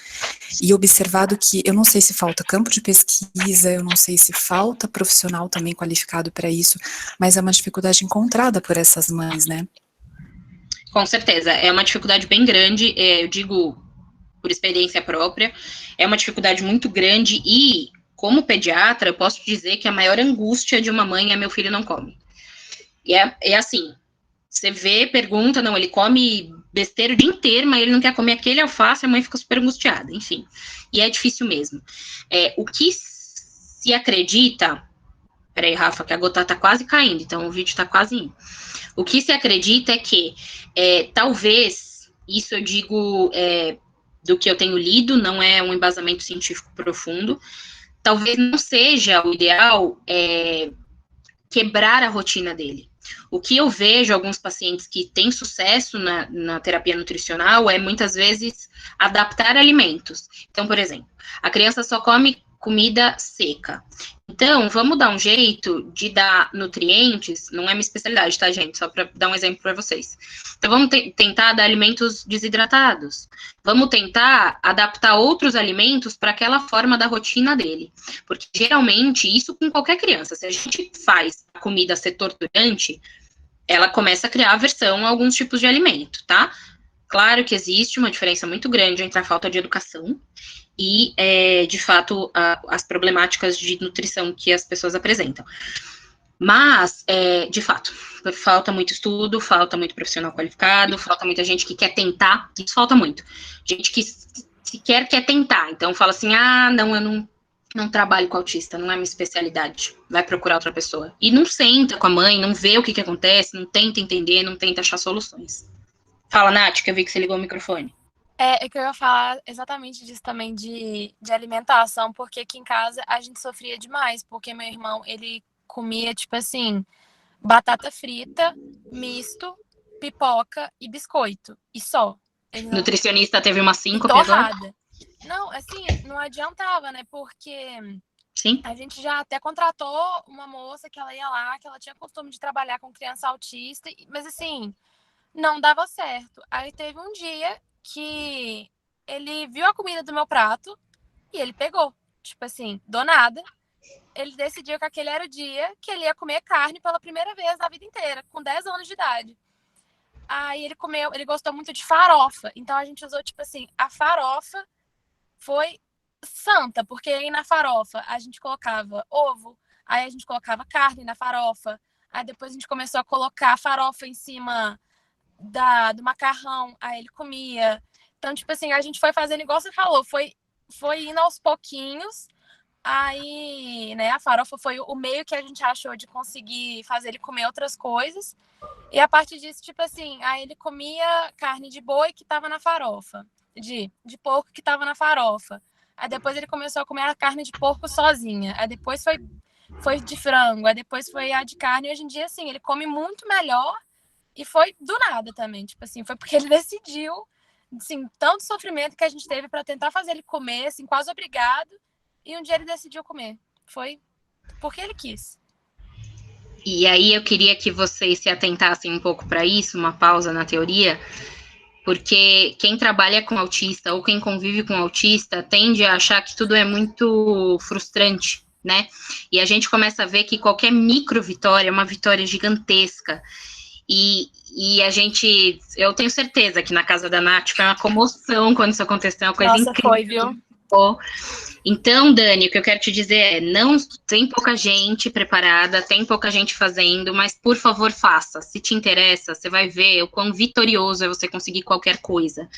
e observado que eu não sei se falta campo de pesquisa, eu não sei se falta profissional também qualificado para isso, mas é uma dificuldade encontrada por essas mães, né? Com certeza, é uma dificuldade bem grande, eu digo por experiência própria, é uma dificuldade muito grande e, como pediatra, eu posso dizer que a maior angústia de uma mãe é meu filho não come. E é assim, você vê, pergunta, não, ele come besteira o dia inteiro, mas ele não quer comer aquele alface, a mãe fica super angustiada, enfim. E é difícil mesmo. O que se acredita... Peraí, Rafa, que a gota tá quase caindo, então o vídeo tá quase indo. O que se acredita é que, talvez, isso eu digo do que eu tenho lido, não é um embasamento científico profundo, talvez não seja o ideal quebrar a rotina dele. O que eu vejo alguns pacientes que têm sucesso na terapia nutricional é, muitas vezes, adaptar alimentos. Então, por exemplo, a criança só come comida seca. Então, vamos dar um jeito de dar nutrientes, não é minha especialidade, tá, gente? Só para dar um exemplo para vocês. Então, vamos tentar dar alimentos desidratados. Vamos tentar adaptar outros alimentos para aquela forma da rotina dele. Porque, geralmente, isso com qualquer criança, se a gente faz a comida ser torturante, ela começa a criar aversão a alguns tipos de alimento, tá? Claro que existe uma diferença muito grande entre a falta de educação e, de fato, as problemáticas de nutrição que as pessoas apresentam. Mas, de fato, falta muito estudo, falta muito profissional qualificado, falta muita gente que quer tentar, isso falta muito. Gente que sequer quer tentar, então fala assim, não, eu não trabalho com autista, não é minha especialidade, vai procurar outra pessoa. E não senta com a mãe, não vê o que acontece, não tenta entender, não tenta achar soluções. Fala, Nath, que eu vi que você ligou o microfone. É que eu ia falar exatamente disso também, de alimentação, porque aqui em casa a gente sofria demais, porque meu irmão, ele comia, tipo assim, batata frita, misto, pipoca e biscoito, e só. Nutricionista teve uma síncope agora? Não, assim, não adiantava, né, porque Sim. A gente já até contratou uma moça que ela ia lá, que ela tinha costume de trabalhar com criança autista, mas assim, não dava certo. Aí teve um dia que ele viu a comida do meu prato e ele pegou, tipo assim, do nada. Ele decidiu que aquele era o dia que ele ia comer carne pela primeira vez na vida inteira, com 10 anos de idade. Aí ele gostou muito de farofa. Então a gente usou, tipo assim, a farofa foi santa, porque aí na farofa a gente colocava ovo, aí a gente colocava carne na farofa, aí depois a gente começou a colocar a farofa em cima do macarrão, aí ele comia. Então, tipo assim, a gente foi fazendo igual você falou, foi indo aos pouquinhos. Aí, né, a farofa foi o meio que a gente achou de conseguir fazer ele comer outras coisas. E a partir disso, tipo assim, aí ele comia carne de boi que tava na farofa, de porco que tava na farofa. Aí depois ele começou a comer a carne de porco sozinha. Aí depois foi de frango, aí depois foi a de carne. E hoje em dia, assim, ele come muito melhor. E foi do nada também, tipo assim, foi porque ele decidiu, assim, tanto sofrimento que a gente teve para tentar fazer ele comer, assim, quase obrigado. E um dia ele decidiu comer. Foi porque ele quis. E aí eu queria que vocês se atentassem um pouco para isso, uma pausa na teoria, porque quem trabalha com autista ou quem convive com autista tende a achar que tudo é muito frustrante, né? E a gente começa a ver que qualquer micro vitória é uma vitória gigantesca. E a gente, eu tenho certeza que na casa da Nath foi uma comoção quando isso aconteceu, uma coisa incrível. Foi, viu? Então, Dani, o que eu quero te dizer é, não tem pouca gente preparada, tem pouca gente fazendo, mas por favor faça. Se te interessa, você vai ver o quão vitorioso é você conseguir qualquer coisa.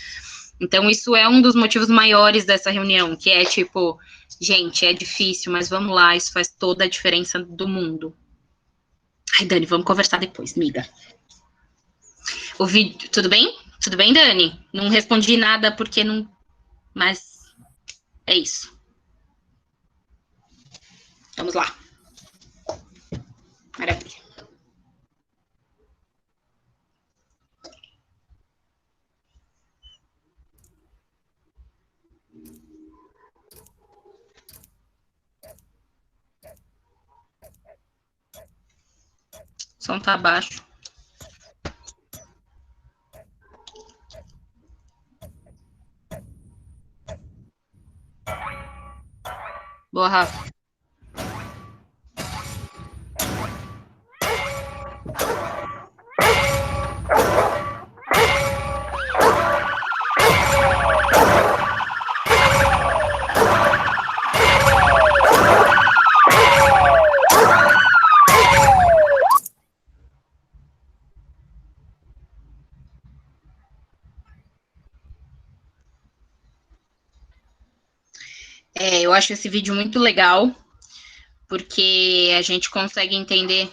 Então, isso é um dos motivos maiores dessa reunião, que é tipo, gente, é difícil, mas vamos lá, isso faz toda a diferença do mundo. Ai, Dani, vamos conversar depois, miga. O vídeo, tudo bem? Tudo bem, Dani? Não respondi nada porque não... Mas é isso. Vamos lá. Maravilha. O som tá baixo. Boa, Rafa. Eu acho esse vídeo muito legal, porque a gente consegue entender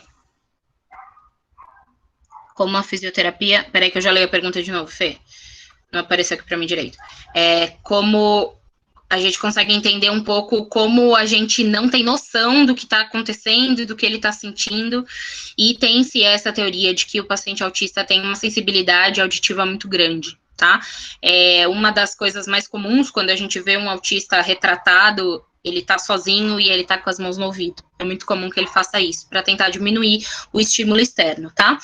como a fisioterapia... Peraí que eu já leio a pergunta de novo, Fê. Não apareceu aqui para mim direito. Como a gente consegue entender um pouco como a gente não tem noção do que está acontecendo, do que ele está sentindo, e tem-se essa teoria de que o paciente autista tem uma sensibilidade auditiva muito grande, tá? Uma das coisas mais comuns quando a gente vê um autista retratado, ele tá sozinho e ele tá com as mãos no ouvido. É muito comum que ele faça isso, para tentar diminuir o estímulo externo, tá?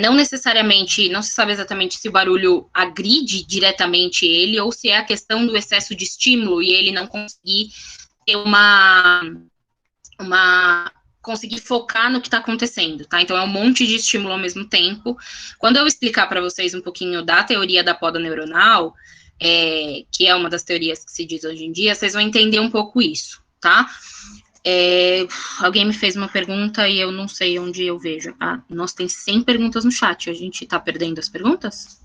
Não necessariamente, não se sabe exatamente se o barulho agride diretamente ele, ou se é a questão do excesso de estímulo e ele não conseguir ter conseguir focar no que está acontecendo, tá? Então, é um monte de estímulo ao mesmo tempo. Quando eu explicar para vocês um pouquinho da teoria da poda neuronal, que é uma das teorias que se diz hoje em dia, vocês vão entender um pouco isso, tá? Alguém me fez uma pergunta e eu não sei onde eu vejo. Nossa, tem 100 perguntas no chat, a gente tá perdendo as perguntas?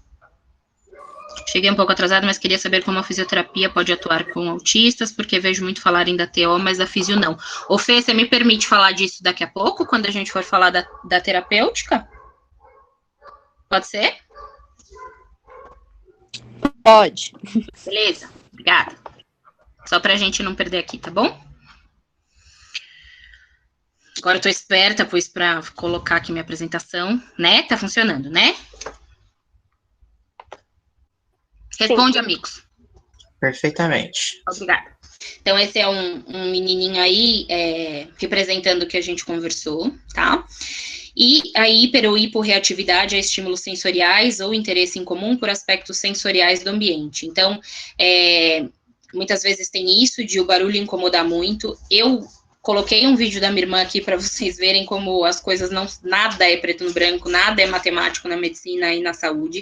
Cheguei um pouco atrasada, mas queria saber como a fisioterapia pode atuar com autistas, porque vejo muito falarem da TO, mas da fisio não. Ô Fê, você me permite falar disso daqui a pouco, quando a gente for falar da terapêutica? Pode ser? Pode. Beleza, obrigada. Só pra gente não perder aqui, tá bom? Agora eu tô esperta, pois, pra colocar aqui minha apresentação, né? Tá funcionando, né? Responde, sim, amigos. Perfeitamente. Obrigada. Então, esse é um menininho aí representando o que a gente conversou, tá? E a hiper ou hiporreatividade a estímulos sensoriais ou interesse em comum por aspectos sensoriais do ambiente. Então, muitas vezes tem isso de o barulho incomodar muito. Eu coloquei um vídeo da minha irmã aqui para vocês verem como as coisas nada é preto no branco, nada é matemático na medicina e na saúde.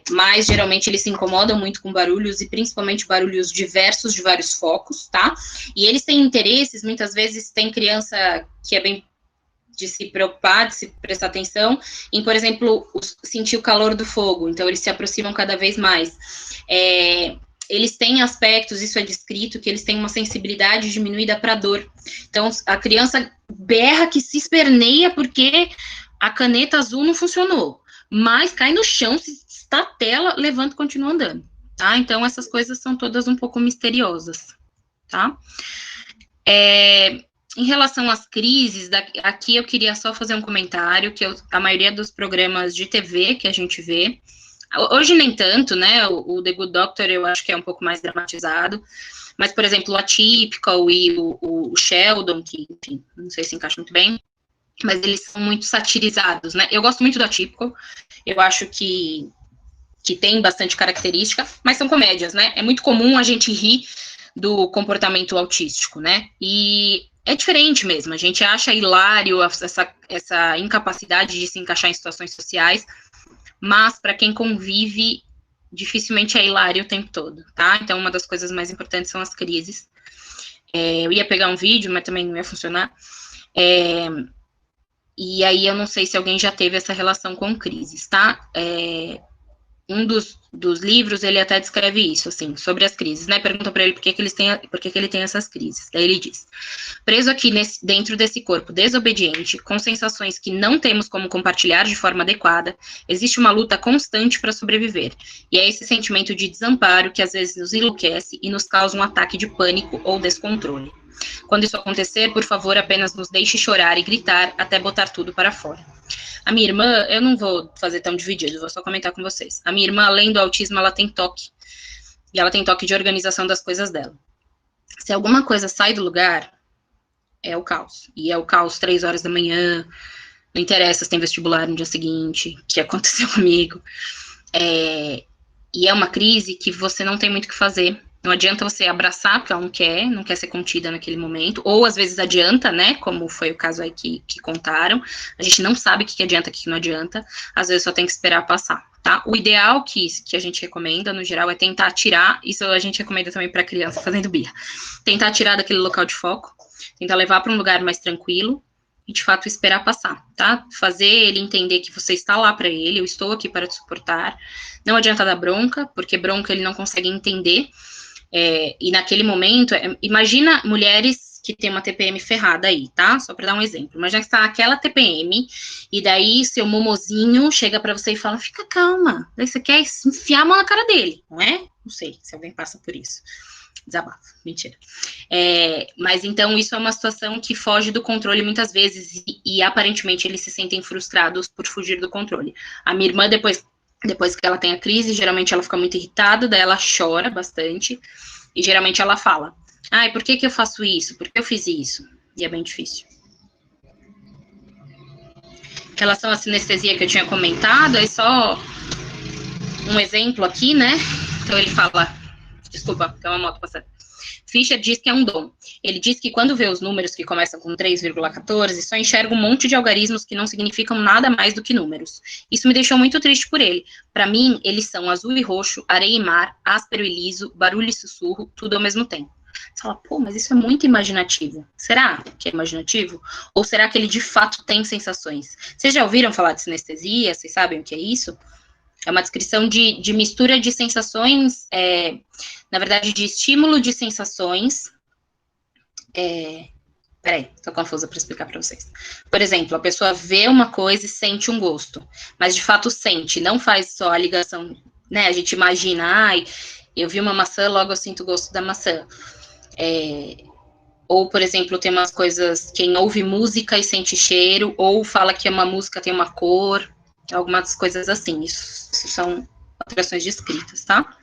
Mas geralmente eles se incomodam muito com barulhos e principalmente barulhos diversos de vários focos, tá? E eles têm interesses, muitas vezes tem criança que é bem de se preocupar, de se prestar atenção, em, por exemplo, sentir o calor do fogo, então eles se aproximam cada vez mais. Eles têm aspectos, isso é descrito, que eles têm uma sensibilidade diminuída para dor. Então, a criança berra que se esperneia porque a caneta azul não funcionou, mas cai no chão, se estatela, levanta e continua andando, tá? Então, essas coisas são todas um pouco misteriosas, tá? Em relação às crises, aqui eu queria só fazer um comentário, que a maioria dos programas de TV que a gente vê, hoje nem tanto, né, o The Good Doctor eu acho que é um pouco mais dramatizado, mas, por exemplo, o Atypical e o Sheldon, que, enfim, não sei se encaixa muito bem, mas eles são muito satirizados, né, eu gosto muito do Atypical, eu acho que tem bastante característica, mas são comédias, né, é muito comum a gente rir do comportamento autístico, né, e é diferente mesmo, a gente acha hilário essa incapacidade de se encaixar em situações sociais, mas para quem convive, dificilmente é hilário o tempo todo, tá? Então, uma das coisas mais importantes são as crises. Eu ia pegar um vídeo, mas também não ia funcionar. E aí, eu não sei se alguém já teve essa relação com crises, tá? Um dos livros, ele até descreve isso, assim, sobre as crises, né? Pergunta para ele por que ele tem essas crises. Daí ele diz: preso aqui dentro desse corpo desobediente, com sensações que não temos como compartilhar de forma adequada, existe uma luta constante para sobreviver. E é esse sentimento de desamparo que às vezes nos enlouquece e nos causa um ataque de pânico ou descontrole. Quando isso acontecer, por favor, apenas nos deixe chorar e gritar até botar tudo para fora. A minha irmã, eu não vou fazer tão dividido, vou só comentar com vocês. A minha irmã, além do autismo, ela tem toque. E ela tem toque de organização das coisas dela. Se alguma coisa sai do lugar, é o caos. E é o caos 3 horas da manhã, não interessa se tem vestibular no dia seguinte, que aconteceu comigo. E é uma crise que você não tem muito o que fazer. Não adianta você abraçar, porque ela não quer ser contida naquele momento, ou às vezes adianta, né, como foi o caso aí que contaram, a gente não sabe o que adianta, o que não adianta, às vezes só tem que esperar passar, tá? O ideal que a gente recomenda, no geral, é tentar tirar, isso a gente recomenda também para criança fazendo birra, tentar tirar daquele local de foco, tentar levar para um lugar mais tranquilo, e de fato esperar passar, tá? Fazer ele entender que você está lá para ele, eu estou aqui para te suportar, não adianta dar bronca, porque bronca ele não consegue entender. E naquele momento, imagina mulheres que tem uma TPM ferrada aí, tá? Só para dar um exemplo. Imagina que está aquela TPM, e daí seu momozinho chega para você e fala, fica calma, daí você quer enfiar a mão na cara dele, não é? Não sei se alguém passa por isso. Desabafo, mentira. Mas então isso é uma situação que foge do controle muitas vezes, e aparentemente eles se sentem frustrados por fugir do controle. A minha irmã, depois que ela tem a crise, geralmente ela fica muito irritada, daí ela chora bastante, e geralmente ela fala, por que eu faço isso? Por que eu fiz isso? E é bem difícil. Em relação à sinestesia que eu tinha comentado, é só um exemplo aqui, né? Então ele fala, desculpa, tem uma moto passando. Fischer diz que é um dom. Ele diz que quando vê os números que começam com 3,14, só enxerga um monte de algarismos que não significam nada mais do que números. Isso me deixou muito triste por ele. Para mim, eles são azul e roxo, areia e mar, áspero e liso, barulho e sussurro, tudo ao mesmo tempo. Você fala, pô, mas isso é muito imaginativo. Será que é imaginativo? Ou será que ele de fato tem sensações? Vocês já ouviram falar de sinestesia? Vocês sabem o que é isso? É uma descrição de mistura de sensações, na verdade, de estímulo de sensações. Peraí, tô confusa para explicar para vocês. Por exemplo, a pessoa vê uma coisa e sente um gosto, mas de fato sente, não faz só a ligação, né? A gente imagina, eu vi uma maçã, logo eu sinto o gosto da maçã. Ou, por exemplo, tem umas coisas, quem ouve música e sente cheiro, ou fala que uma música tem uma cor, algumas coisas assim, isso são alterações descritas, tá?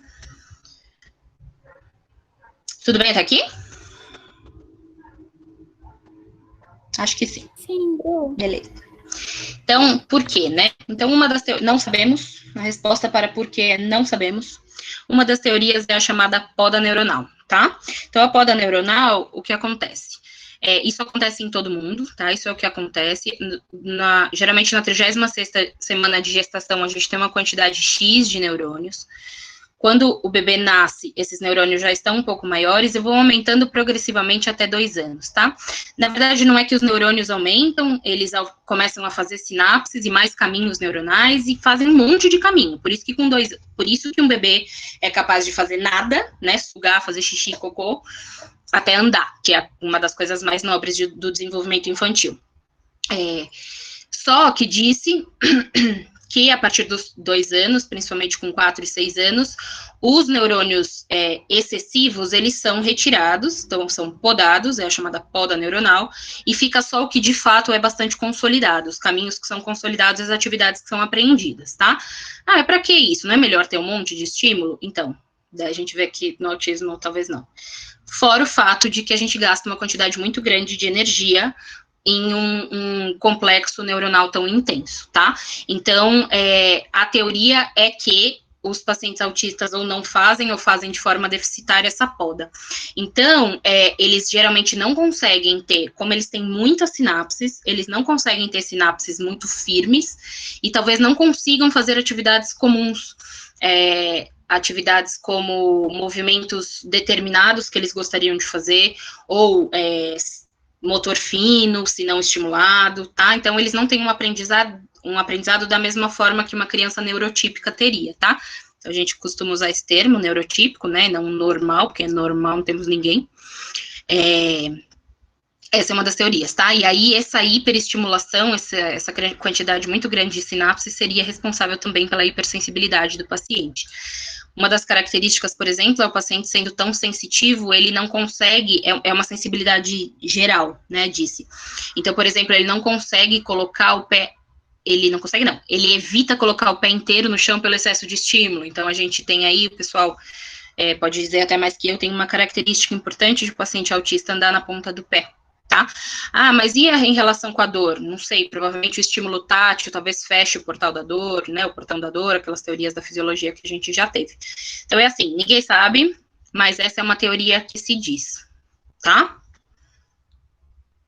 Tudo bem até aqui? Acho que sim. Sim, beleza. Então, por quê, né? Então, uma das não sabemos, a resposta para por que não sabemos. Uma das teorias é a chamada poda neuronal, tá? Então, a poda neuronal, o que acontece? Isso acontece em todo mundo, tá? Isso é o que acontece. Geralmente, na 36ª semana de gestação, a gente tem uma quantidade X de neurônios. Quando o bebê nasce, esses neurônios já estão um pouco maiores e vão aumentando progressivamente até 2 anos, tá? Na verdade, não é que os neurônios aumentam, eles começam a fazer sinapses e mais caminhos neuronais e fazem um monte de caminho. Por isso que um bebê é capaz de fazer nada, né? Sugar, fazer xixi, cocô, até andar, que é uma das coisas mais nobres do desenvolvimento infantil. Só que disse que a partir dos 2 anos, principalmente com 4 e 6 anos, os neurônios excessivos, eles são retirados, então são podados, é a chamada poda neuronal, e fica só o que de fato é bastante consolidado, os caminhos que são consolidados, as atividades que são apreendidas, tá? Para que isso? Não é melhor ter um monte de estímulo? Então, daí a gente vê que no autismo talvez não. Fora o fato de que a gente gasta uma quantidade muito grande de energia em um complexo neuronal tão intenso, tá? Então, a teoria é que os pacientes autistas ou não fazem, ou fazem de forma deficitária essa poda. Então, eles geralmente não conseguem ter, como eles têm muitas sinapses, eles não conseguem ter sinapses muito firmes, e talvez não consigam fazer atividades comuns, atividades como movimentos determinados que eles gostariam de fazer, ou motor fino, se não estimulado, tá? Então, eles não têm um aprendizado da mesma forma que uma criança neurotípica teria, tá? Então, a gente costuma usar esse termo, neurotípico, né? Não normal, porque normal não temos ninguém. Essa é uma das teorias, tá? E aí, essa hiperestimulação, essa quantidade muito grande de sinapses seria responsável também pela hipersensibilidade do paciente. Uma das características, por exemplo, é o paciente sendo tão sensitivo, ele não consegue, é uma sensibilidade geral, né, disse. Então, por exemplo, ele não consegue colocar o pé, ele evita colocar o pé inteiro no chão pelo excesso de estímulo. Então, a gente tem aí, o pessoal pode dizer até mais que eu, tem uma característica importante de paciente autista andar na ponta do pé, tá? Mas e em relação com a dor? Não sei, provavelmente o estímulo tátil talvez feche o portal da dor, né, o portão da dor, aquelas teorias da fisiologia que a gente já teve. Então, é assim, ninguém sabe, mas essa é uma teoria que se diz, tá?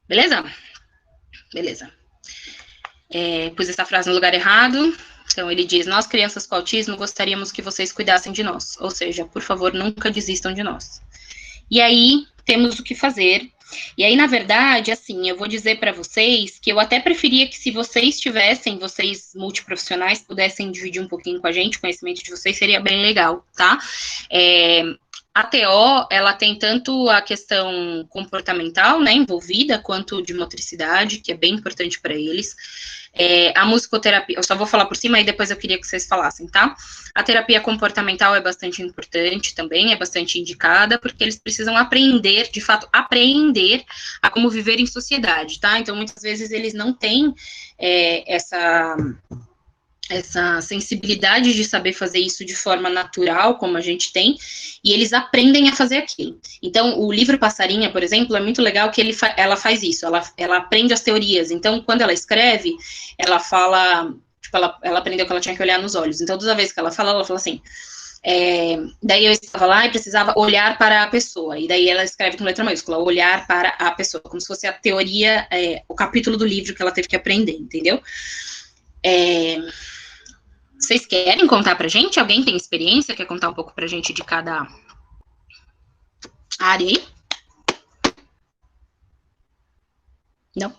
Beleza? Beleza. Pus essa frase no lugar errado. Então, ele diz, nós, crianças com autismo, gostaríamos que vocês cuidassem de nós. Ou seja, por favor, nunca desistam de nós. E aí, temos o que fazer. E aí, na verdade, assim, eu vou dizer para vocês que eu até preferia que se vocês multiprofissionais, pudessem dividir um pouquinho com a gente, o conhecimento de vocês seria bem legal, tá? A TO, ela tem tanto a questão comportamental, né, envolvida, quanto de motricidade, que é bem importante para eles. A musicoterapia, eu só vou falar por cima e depois eu queria que vocês falassem, tá? A terapia comportamental é bastante importante também, é bastante indicada, porque eles precisam aprender, de fato, aprender a como viver em sociedade, tá? Então, muitas vezes eles não têm essa sensibilidade de saber fazer isso de forma natural, como a gente tem, e eles aprendem a fazer aquilo. Então, o livro Passarinha, por exemplo, é muito legal que ela faz isso, ela aprende as teorias. Então, quando ela escreve, ela fala, tipo, ela aprendeu que ela tinha que olhar nos olhos. Então, toda vez que ela fala assim, daí eu estava lá e precisava olhar para a pessoa, e daí ela escreve com letra maiúscula, olhar para a pessoa, como se fosse a teoria, o capítulo do livro que ela teve que aprender, entendeu? Vocês querem contar pra gente? Alguém tem experiência? Quer contar um pouco pra gente de cada área aí? Não?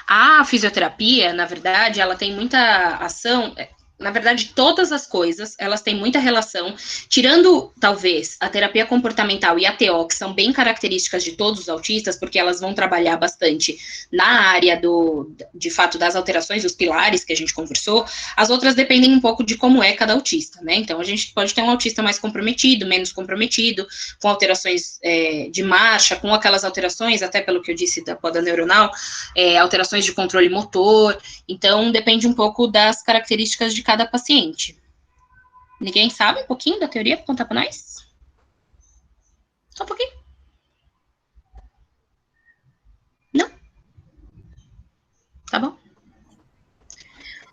A fisioterapia, na verdade, ela tem muita ação... Na verdade, todas as coisas, elas têm muita relação, tirando, talvez, a terapia comportamental e a TO, que são bem características de todos os autistas, porque elas vão trabalhar bastante na área de fato, das alterações, dos pilares que a gente conversou. As outras dependem um pouco de como é cada autista, né? Então, a gente pode ter um autista mais comprometido, menos comprometido, com alterações de marcha, com aquelas alterações, até pelo que eu disse da poda neuronal, alterações de controle motor. Então, depende um pouco das características de cada paciente. Ninguém sabe um pouquinho da teoria para contar para nós? Só um pouquinho? Não? Tá bom.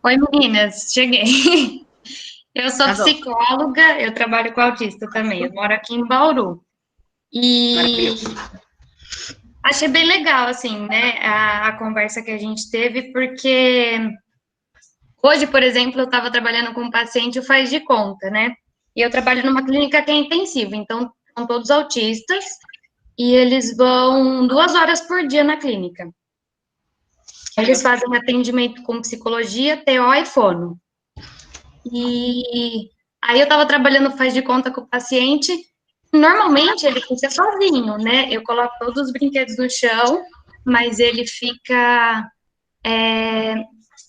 Oi, meninas, cheguei. Eu sou psicóloga, eu trabalho com autista também. Eu moro aqui em Bauru. E achei bem legal, assim, né, a conversa que a gente teve, porque hoje, por exemplo, eu estava trabalhando com um paciente faz de conta, né, e eu trabalho numa clínica que é intensiva, então são todos autistas, e eles vão 2 horas por dia na clínica. Eles fazem atendimento com psicologia, TO e fono. E aí eu estava trabalhando faz de conta com o paciente. Normalmente ele fica sozinho, né? Eu coloco todos os brinquedos no chão, mas ele fica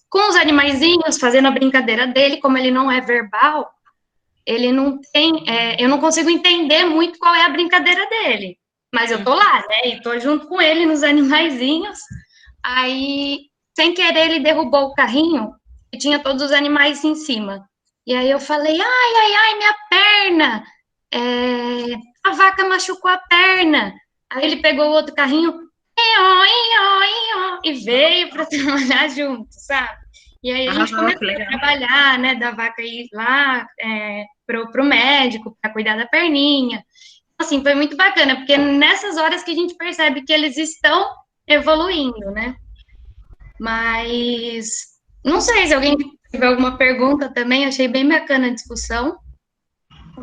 com os animaizinhos, fazendo a brincadeira dele. Como ele não é verbal, ele não tem, eu não consigo entender muito qual é a brincadeira dele. Mas eu tô lá, né? E tô junto com ele nos animaizinhos. Aí, sem querer, ele derrubou o carrinho e tinha todos os animais em cima. E aí eu falei, ai, minha perna! A vaca machucou a perna. Aí ele pegou o outro carrinho, e veio para trabalhar junto, sabe? E aí a gente começou a trabalhar, né, da vaca ir lá pro médico, para cuidar da perninha. Assim, foi muito bacana, porque nessas horas que a gente percebe que eles estão evoluindo, né? Mas, não sei se alguém tiver alguma pergunta também, achei bem bacana a discussão.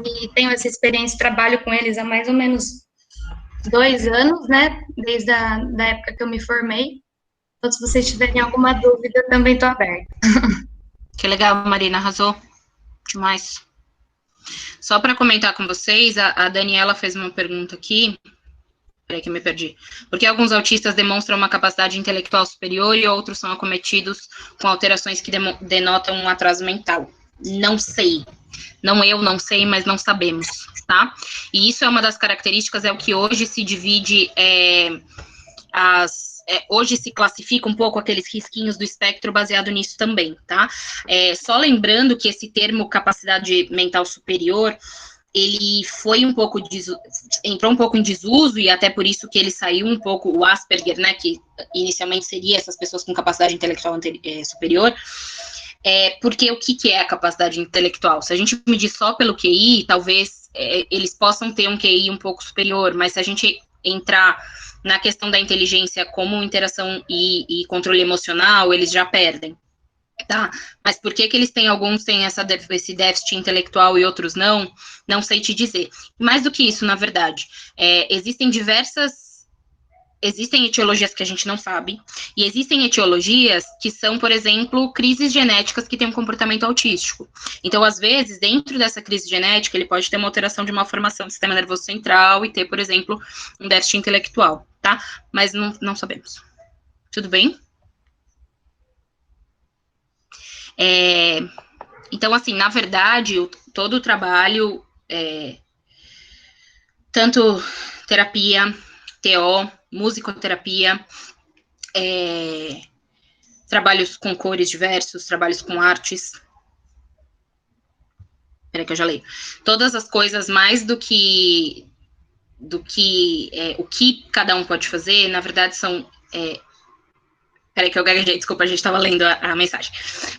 E tenho essa experiência, trabalho com eles há mais ou menos 2 anos, né? Desde a época que eu me formei. Então, se vocês tiverem alguma dúvida, também estou aberta. Que legal, Marina, arrasou demais. Só para comentar com vocês, a Daniela fez uma pergunta aqui. Peraí que eu me perdi. Por que alguns autistas demonstram uma capacidade intelectual superior e outros são acometidos com alterações que denotam um atraso mental? Não sei. Não sei, mas não sabemos, tá? E isso é uma das características, é o que hoje se divide, hoje se classifica um pouco aqueles risquinhos do espectro baseado nisso também, tá? Só lembrando que esse termo capacidade mental superior, ele foi entrou um pouco em desuso, e até por isso que ele saiu um pouco, o Asperger, né, que inicialmente seria essas pessoas com capacidade intelectual superior, porque o que é a capacidade intelectual? Se a gente medir só pelo QI, talvez eles possam ter um QI um pouco superior, mas se a gente entrar na questão da inteligência como interação e controle emocional, eles já perdem. Tá, mas por que eles têm, alguns têm esse déficit intelectual e outros não sei te dizer. Mais do que isso, na verdade, existem etiologias que a gente não sabe, e existem etiologias que são, por exemplo, crises genéticas que têm um comportamento autístico. Então, às vezes, dentro dessa crise genética, ele pode ter uma alteração de malformação do sistema nervoso central e ter, por exemplo, um déficit intelectual, tá? Mas não sabemos. Tudo bem? Então, assim, na verdade, todo o trabalho, tanto terapia, TO, musicoterapia, trabalhos com cores diversos, trabalhos com artes. Peraí que eu já leio. Todas as coisas, mais do que o que cada um pode fazer, na verdade, são... Peraí que eu gaguejei, desculpa, a gente estava lendo a mensagem.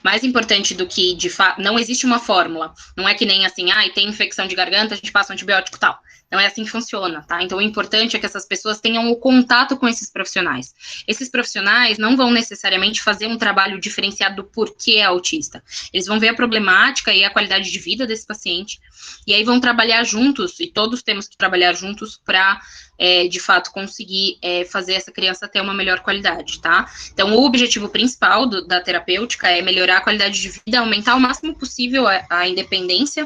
Mais importante do que, de fato, não existe uma fórmula. Não é que nem assim, tem infecção de garganta, a gente passa um antibiótico e tal. Não é assim que funciona, tá? Então, o importante é que essas pessoas tenham o contato com esses profissionais. Esses profissionais não vão necessariamente fazer um trabalho diferenciado do porquê é autista. Eles vão ver a problemática e a qualidade de vida desse paciente, e aí vão trabalhar juntos, e todos temos que trabalhar juntos para, de fato, conseguir fazer essa criança ter uma melhor qualidade, tá? Então, o objetivo principal da terapêutica é melhorar a qualidade de vida, aumentar o máximo possível a independência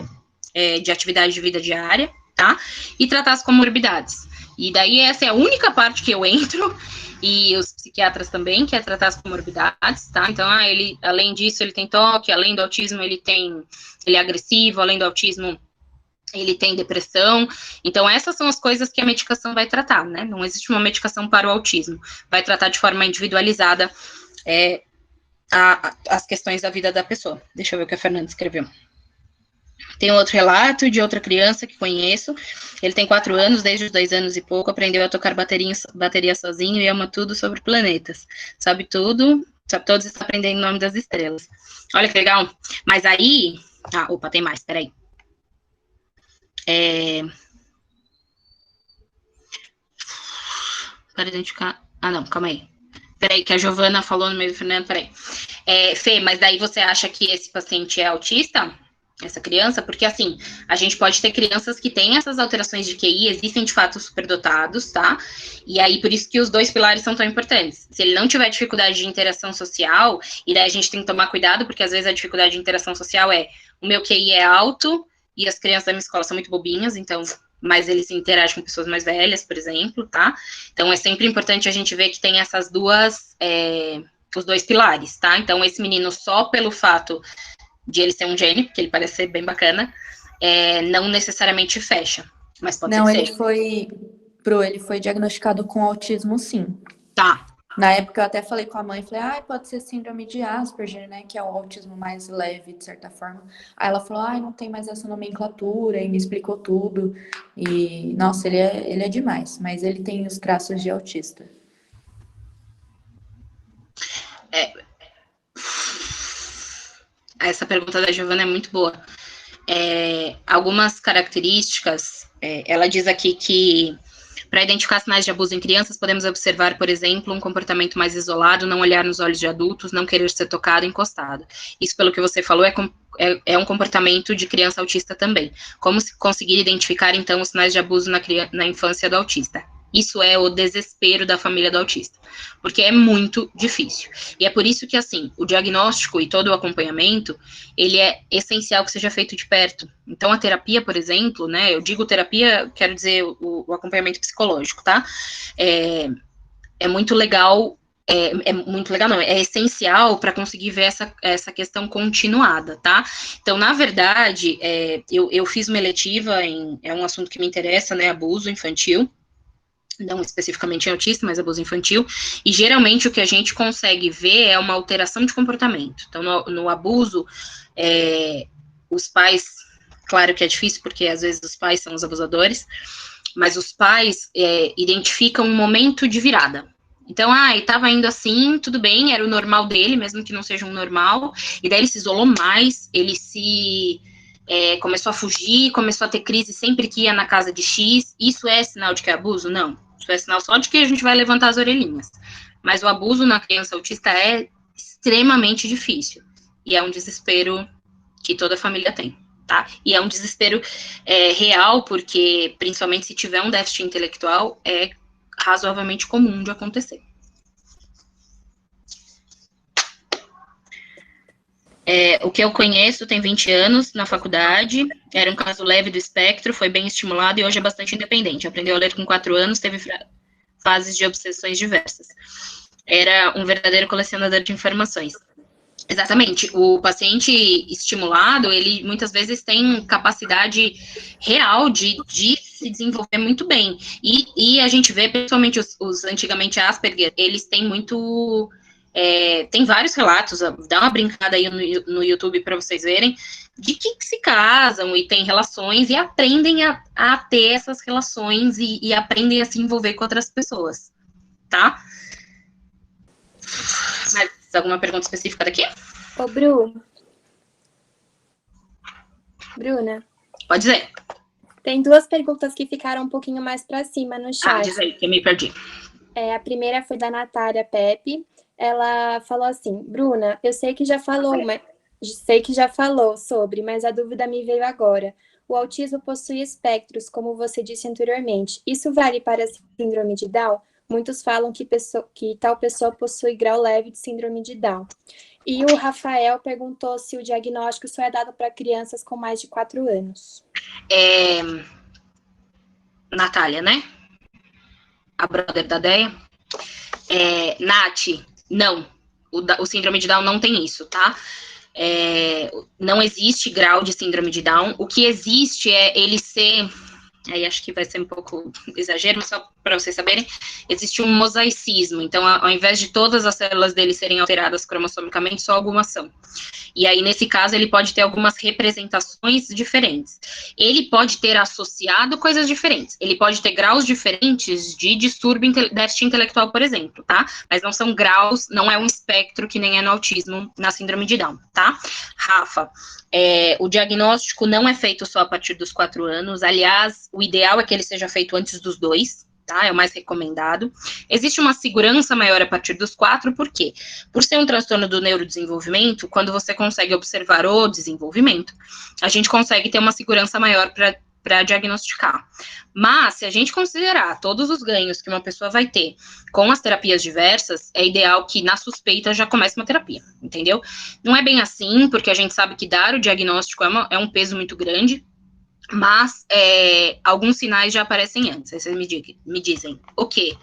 de atividade de vida diária, tá? E tratar as comorbidades. E daí essa é a única parte que eu entro, e os psiquiatras também, que é tratar as comorbidades, tá? Então, ele, além disso, ele tem toque, além do autismo, ele é agressivo, além do autismo, ele tem depressão. Então, essas são as coisas que a medicação vai tratar, né? Não existe uma medicação para o autismo. Vai tratar de forma individualizada as questões da vida da pessoa. Deixa eu ver o que a Fernanda escreveu. Tem outro relato de outra criança que conheço. Ele tem 4 anos, desde os 2 anos e pouco, aprendeu a tocar bateria sozinho e ama tudo sobre planetas. Sabe tudo, sabe todos, está aprendendo o nome das estrelas. Olha que legal. Mas aí... opa, tem mais, peraí. para identificar... Ah, não, calma aí. Peraí, que a Giovana falou no meio do Fernando, peraí. Fê, mas daí você acha que esse paciente é autista? Essa criança? Porque, assim, a gente pode ter crianças que têm essas alterações de QI, existem, de fato, superdotados, tá? E aí, por isso que os 2 pilares são tão importantes. Se ele não tiver dificuldade de interação social, e daí a gente tem que tomar cuidado, porque, às vezes, a dificuldade de interação social o meu QI é alto, e as crianças da minha escola são muito bobinhas, então... mas eles interagem com pessoas mais velhas, por exemplo, tá? Então, é sempre importante a gente ver que tem essas duas, os 2 pilares, tá? Então, esse menino, só pelo fato de ele ser um gênio, porque ele parece ser bem bacana, não necessariamente fecha, mas pode ser que seja. Ele foi diagnosticado com autismo, sim. Tá. Na época, eu até falei com a mãe, pode ser síndrome de Asperger, né, que é o autismo mais leve, de certa forma. Aí ela falou, não tem mais essa nomenclatura, e me explicou tudo. E, nossa, ele é demais, mas ele tem os traços de autista. Essa pergunta da Giovana é muito boa. Algumas características, ela diz aqui que para identificar sinais de abuso em crianças, podemos observar, por exemplo, um comportamento mais isolado, não olhar nos olhos de adultos, não querer ser tocado, encostado. Isso, pelo que você falou, é um comportamento de criança autista também. Como se conseguir identificar, então, os sinais de abuso na infância do autista? Isso é o desespero da família do autista, porque é muito difícil. E é por isso que, assim, o diagnóstico e todo o acompanhamento, ele é essencial que seja feito de perto. Então, a terapia, por exemplo, né, eu digo terapia, quero dizer o acompanhamento psicológico, tá? É muito legal, não, é essencial para conseguir ver essa questão continuada, tá? Então, na verdade, eu fiz uma eletiva é um assunto que me interessa, né, abuso infantil, não especificamente em autista, mas abuso infantil, e geralmente o que a gente consegue ver é uma alteração de comportamento. Então, no abuso, os pais, claro que é difícil, porque às vezes os pais são os abusadores, mas os pais identificam um momento de virada. Então, estava indo assim, tudo bem, era o normal dele, mesmo que não seja um normal, e daí ele se isolou mais, ele começou a fugir, começou a ter crise sempre que ia na casa de X. Isso é sinal de que é abuso? Não. Isso é sinal só de que a gente vai levantar as orelhinhas. Mas o abuso na criança autista é extremamente difícil. E é um desespero que toda família tem, tá? E é um desespero real, porque, principalmente se tiver um déficit intelectual, é razoavelmente comum de acontecer. O que eu conheço tem 20 anos, na faculdade, era um caso leve do espectro, foi bem estimulado e hoje é bastante independente. Aprendeu a ler com 4 anos, teve fases de obsessões diversas. Era um verdadeiro colecionador de informações. Exatamente, o paciente estimulado, ele muitas vezes tem capacidade real de se desenvolver muito bem. E a gente vê, principalmente os antigamente Asperger, eles têm muito... tem vários relatos, dá uma brincada aí no YouTube para vocês verem, de que se casam e têm relações e aprendem a ter essas relações e aprendem a se envolver com outras pessoas, tá? Mais alguma pergunta específica daqui? Ô, Bruna? Pode dizer. Tem 2 perguntas que ficaram um pouquinho mais para cima no chat. Diz aí, que eu me perdi. A primeira foi da Natália Pepe. Ela falou assim, Bruna, eu sei que já falou sobre, mas a dúvida me veio agora. O autismo possui espectros, como você disse anteriormente. Isso vale para a síndrome de Down? Muitos falam que tal pessoa possui grau leve de síndrome de Down. E o Rafael perguntou se o diagnóstico só é dado para crianças com mais de 4 anos. Natália, né? A brother da Deia. Nath, não. O síndrome de Down não tem isso, tá? Não existe grau de síndrome de Down. O que existe é ele ser... Aí acho que vai ser um pouco exagero, mas só para vocês saberem, existe um mosaicismo. Então, ao invés de todas as células dele serem alteradas cromossomicamente, só algumas são. E aí, nesse caso, ele pode ter algumas representações diferentes. Ele pode ter associado coisas diferentes. Ele pode ter graus diferentes de distúrbio déficit intelectual, por exemplo, tá? Mas não são graus, não é um espectro que nem é no autismo, na síndrome de Down, tá? Rafa, o diagnóstico não é feito só a partir dos 4 anos. Aliás, o ideal é que ele seja feito antes dos 2, tá? É o mais recomendado. Existe uma segurança maior a partir dos 4, por quê? Por ser um transtorno do neurodesenvolvimento, quando você consegue observar o desenvolvimento, a gente consegue ter uma segurança maior para diagnosticar. Mas, se a gente considerar todos os ganhos que uma pessoa vai ter com as terapias diversas, é ideal que na suspeita já comece uma terapia, entendeu? Não é bem assim, porque a gente sabe que dar o diagnóstico é um peso muito grande, mas alguns sinais já aparecem antes. Aí vocês me dizem, o quê?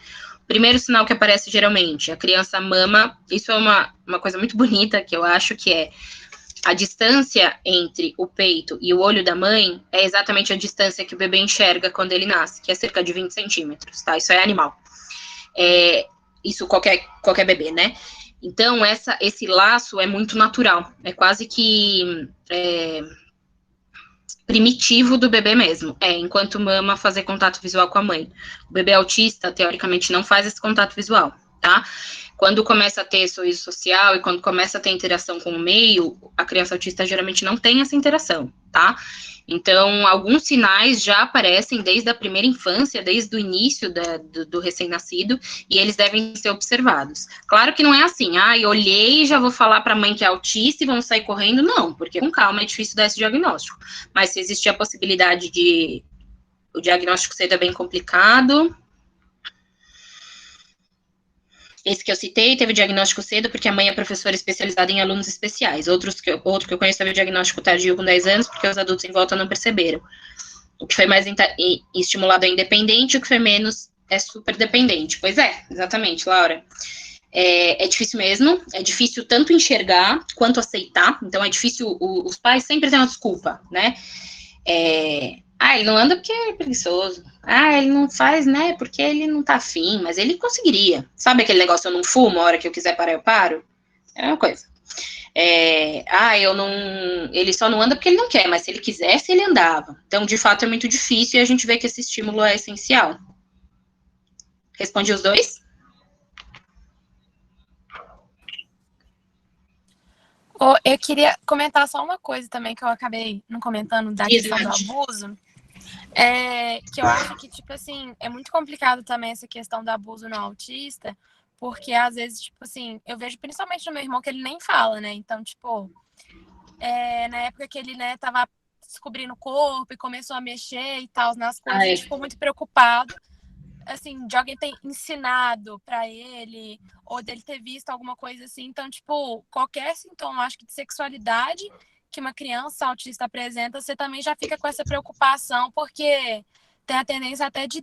O primeiro sinal que aparece geralmente, a criança mama, isso é uma coisa muito bonita, que eu acho que é a distância entre o peito e o olho da mãe é exatamente a distância que o bebê enxerga quando ele nasce, que é cerca de 20 centímetros, tá? Isso é animal. Isso qualquer bebê, né? Então, esse laço é muito natural, é quase que primitivo do bebê mesmo, enquanto mama fazer contato visual com a mãe. O bebê autista, teoricamente, não faz esse contato visual, tá? Quando começa a ter sorriso social e quando começa a ter interação com o meio, a criança autista geralmente não tem essa interação, tá? Então, alguns sinais já aparecem desde a primeira infância, desde o início do recém-nascido, e eles devem ser observados. Claro que não é assim, eu olhei e já vou falar para a mãe que é autista e vamos sair correndo, não, porque com calma é difícil dar esse diagnóstico. Mas se existir a possibilidade de o diagnóstico ser bem complicado. Esse que eu citei teve diagnóstico cedo porque a mãe é professora especializada em alunos especiais. Outro que eu conheço teve diagnóstico tardio com 10 anos porque os adultos em volta não perceberam. O que foi mais estimulado é independente, o que foi menos é super dependente. Pois é, exatamente, Laura. É difícil mesmo, é difícil tanto enxergar quanto aceitar. Então é difícil, os pais sempre têm uma desculpa, né? Ele não anda porque é preguiçoso. Ele não faz, né, porque ele não tá afim, mas ele conseguiria. Sabe aquele negócio, eu não fumo, a hora que eu quiser parar, eu paro? É uma coisa. Ele só não anda porque ele não quer, mas se ele quisesse, ele andava. Então, de fato, é muito difícil e a gente vê que esse estímulo é essencial. Respondi os dois? Eu queria comentar só uma coisa também que eu acabei não comentando da questão do abuso. Que eu acho que, tipo assim, é muito complicado também essa questão do abuso no autista, porque às vezes, tipo assim, eu vejo principalmente no meu irmão que ele nem fala, né? Então, tipo, na época que ele, né, tava descobrindo o corpo e começou a mexer e tal nas coisas, ele ficou muito preocupado, assim, de alguém ter ensinado pra ele, ou dele ter visto alguma coisa assim. Então, tipo, qualquer sintoma, acho que de sexualidade que uma criança autista apresenta, você também já fica com essa preocupação, porque tem a tendência até de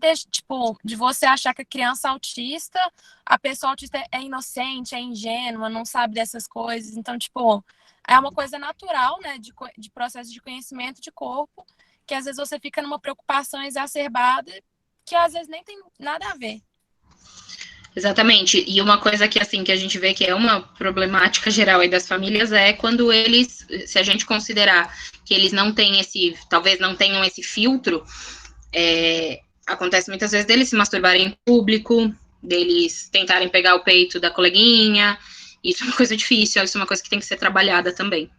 você achar que a criança autista, a pessoa autista é inocente, é ingênua, não sabe dessas coisas. Então, tipo, é uma coisa natural, né, de processo de conhecimento de corpo, que às vezes você fica numa preocupação exacerbada, que às vezes nem tem nada a ver. Exatamente, e uma coisa que, assim, que a gente vê que é uma problemática geral aí das famílias é quando eles, se a gente considerar que eles não têm talvez não tenham esse filtro, acontece muitas vezes deles se masturbarem em público, deles tentarem pegar o peito da coleguinha, isso é uma coisa difícil, isso é uma coisa que tem que ser trabalhada também.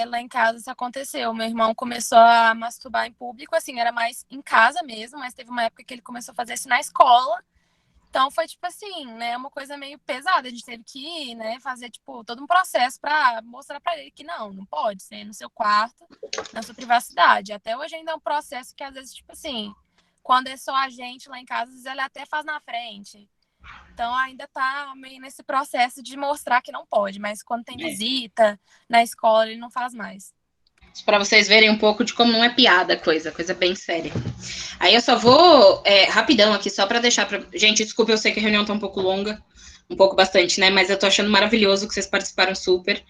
Lá em casa isso aconteceu, meu irmão começou a masturbar em público, assim, era mais em casa mesmo, mas teve uma época que ele começou a fazer isso na escola. Então, foi, tipo assim, né, uma coisa meio pesada. A gente teve que, né, fazer, tipo, todo um processo para mostrar para ele que não pode ser no seu quarto, na sua privacidade. Até hoje ainda é um processo que, às vezes, tipo assim, quando é só a gente lá em casa, às vezes ele até faz na frente. Então, ainda tá meio nesse processo de mostrar que não pode. Mas quando tem visita na escola, ele não faz mais. Para vocês verem um pouco de como não é piada a coisa bem séria. Aí eu só vou rapidão aqui, só para deixar gente, desculpa, eu sei que a reunião tá um pouco longa, bastante, né, mas eu tô achando maravilhoso que vocês participaram super.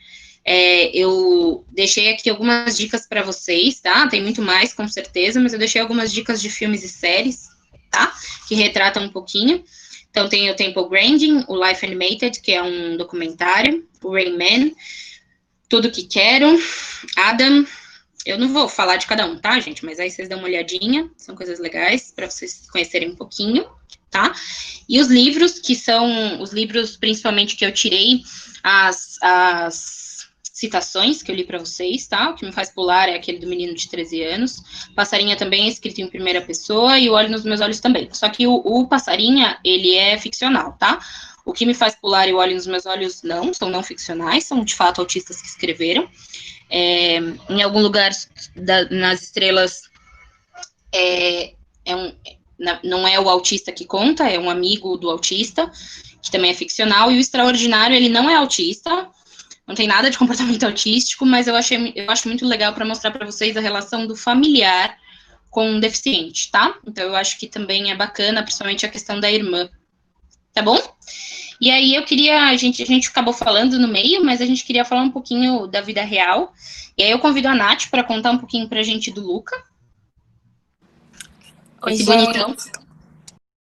Eu deixei aqui algumas dicas para vocês, tá? Tem muito mais, com certeza, mas eu deixei algumas dicas de filmes e séries, tá? Que retratam um pouquinho. Então tem o Temple Grandin, o Life Animated, que é um documentário, o Rain Man, Tudo Que Quero, Adam. Eu não vou falar de cada um, tá, gente? Mas aí vocês dão uma olhadinha, são coisas legais para vocês conhecerem um pouquinho, tá? E os livros, que são os livros principalmente que eu tirei as citações que eu li para vocês, tá? O que me faz pular é aquele do menino de 13 anos. Passarinha também é escrito em primeira pessoa e o Olho nos Meus Olhos também. Só que o Passarinha, ele é ficcional, tá? O que me faz pular e o Olho nos Meus Olhos não, são não ficcionais, são de fato autistas que escreveram. Em algum lugar nas estrelas não é o autista que conta, é um amigo do autista, que também é ficcional, e o Extraordinário, ele não é autista, não tem nada de comportamento autístico, mas eu acho muito legal para mostrar para vocês a relação do familiar com um deficiente, tá? Então eu acho que também é bacana, principalmente a questão da irmã, tá bom? E aí eu queria, a gente acabou falando no meio, mas a gente queria falar um pouquinho da vida real, e aí eu convido a Nath para contar um pouquinho pra gente do Luca. Oi, Esse gente. bonitão.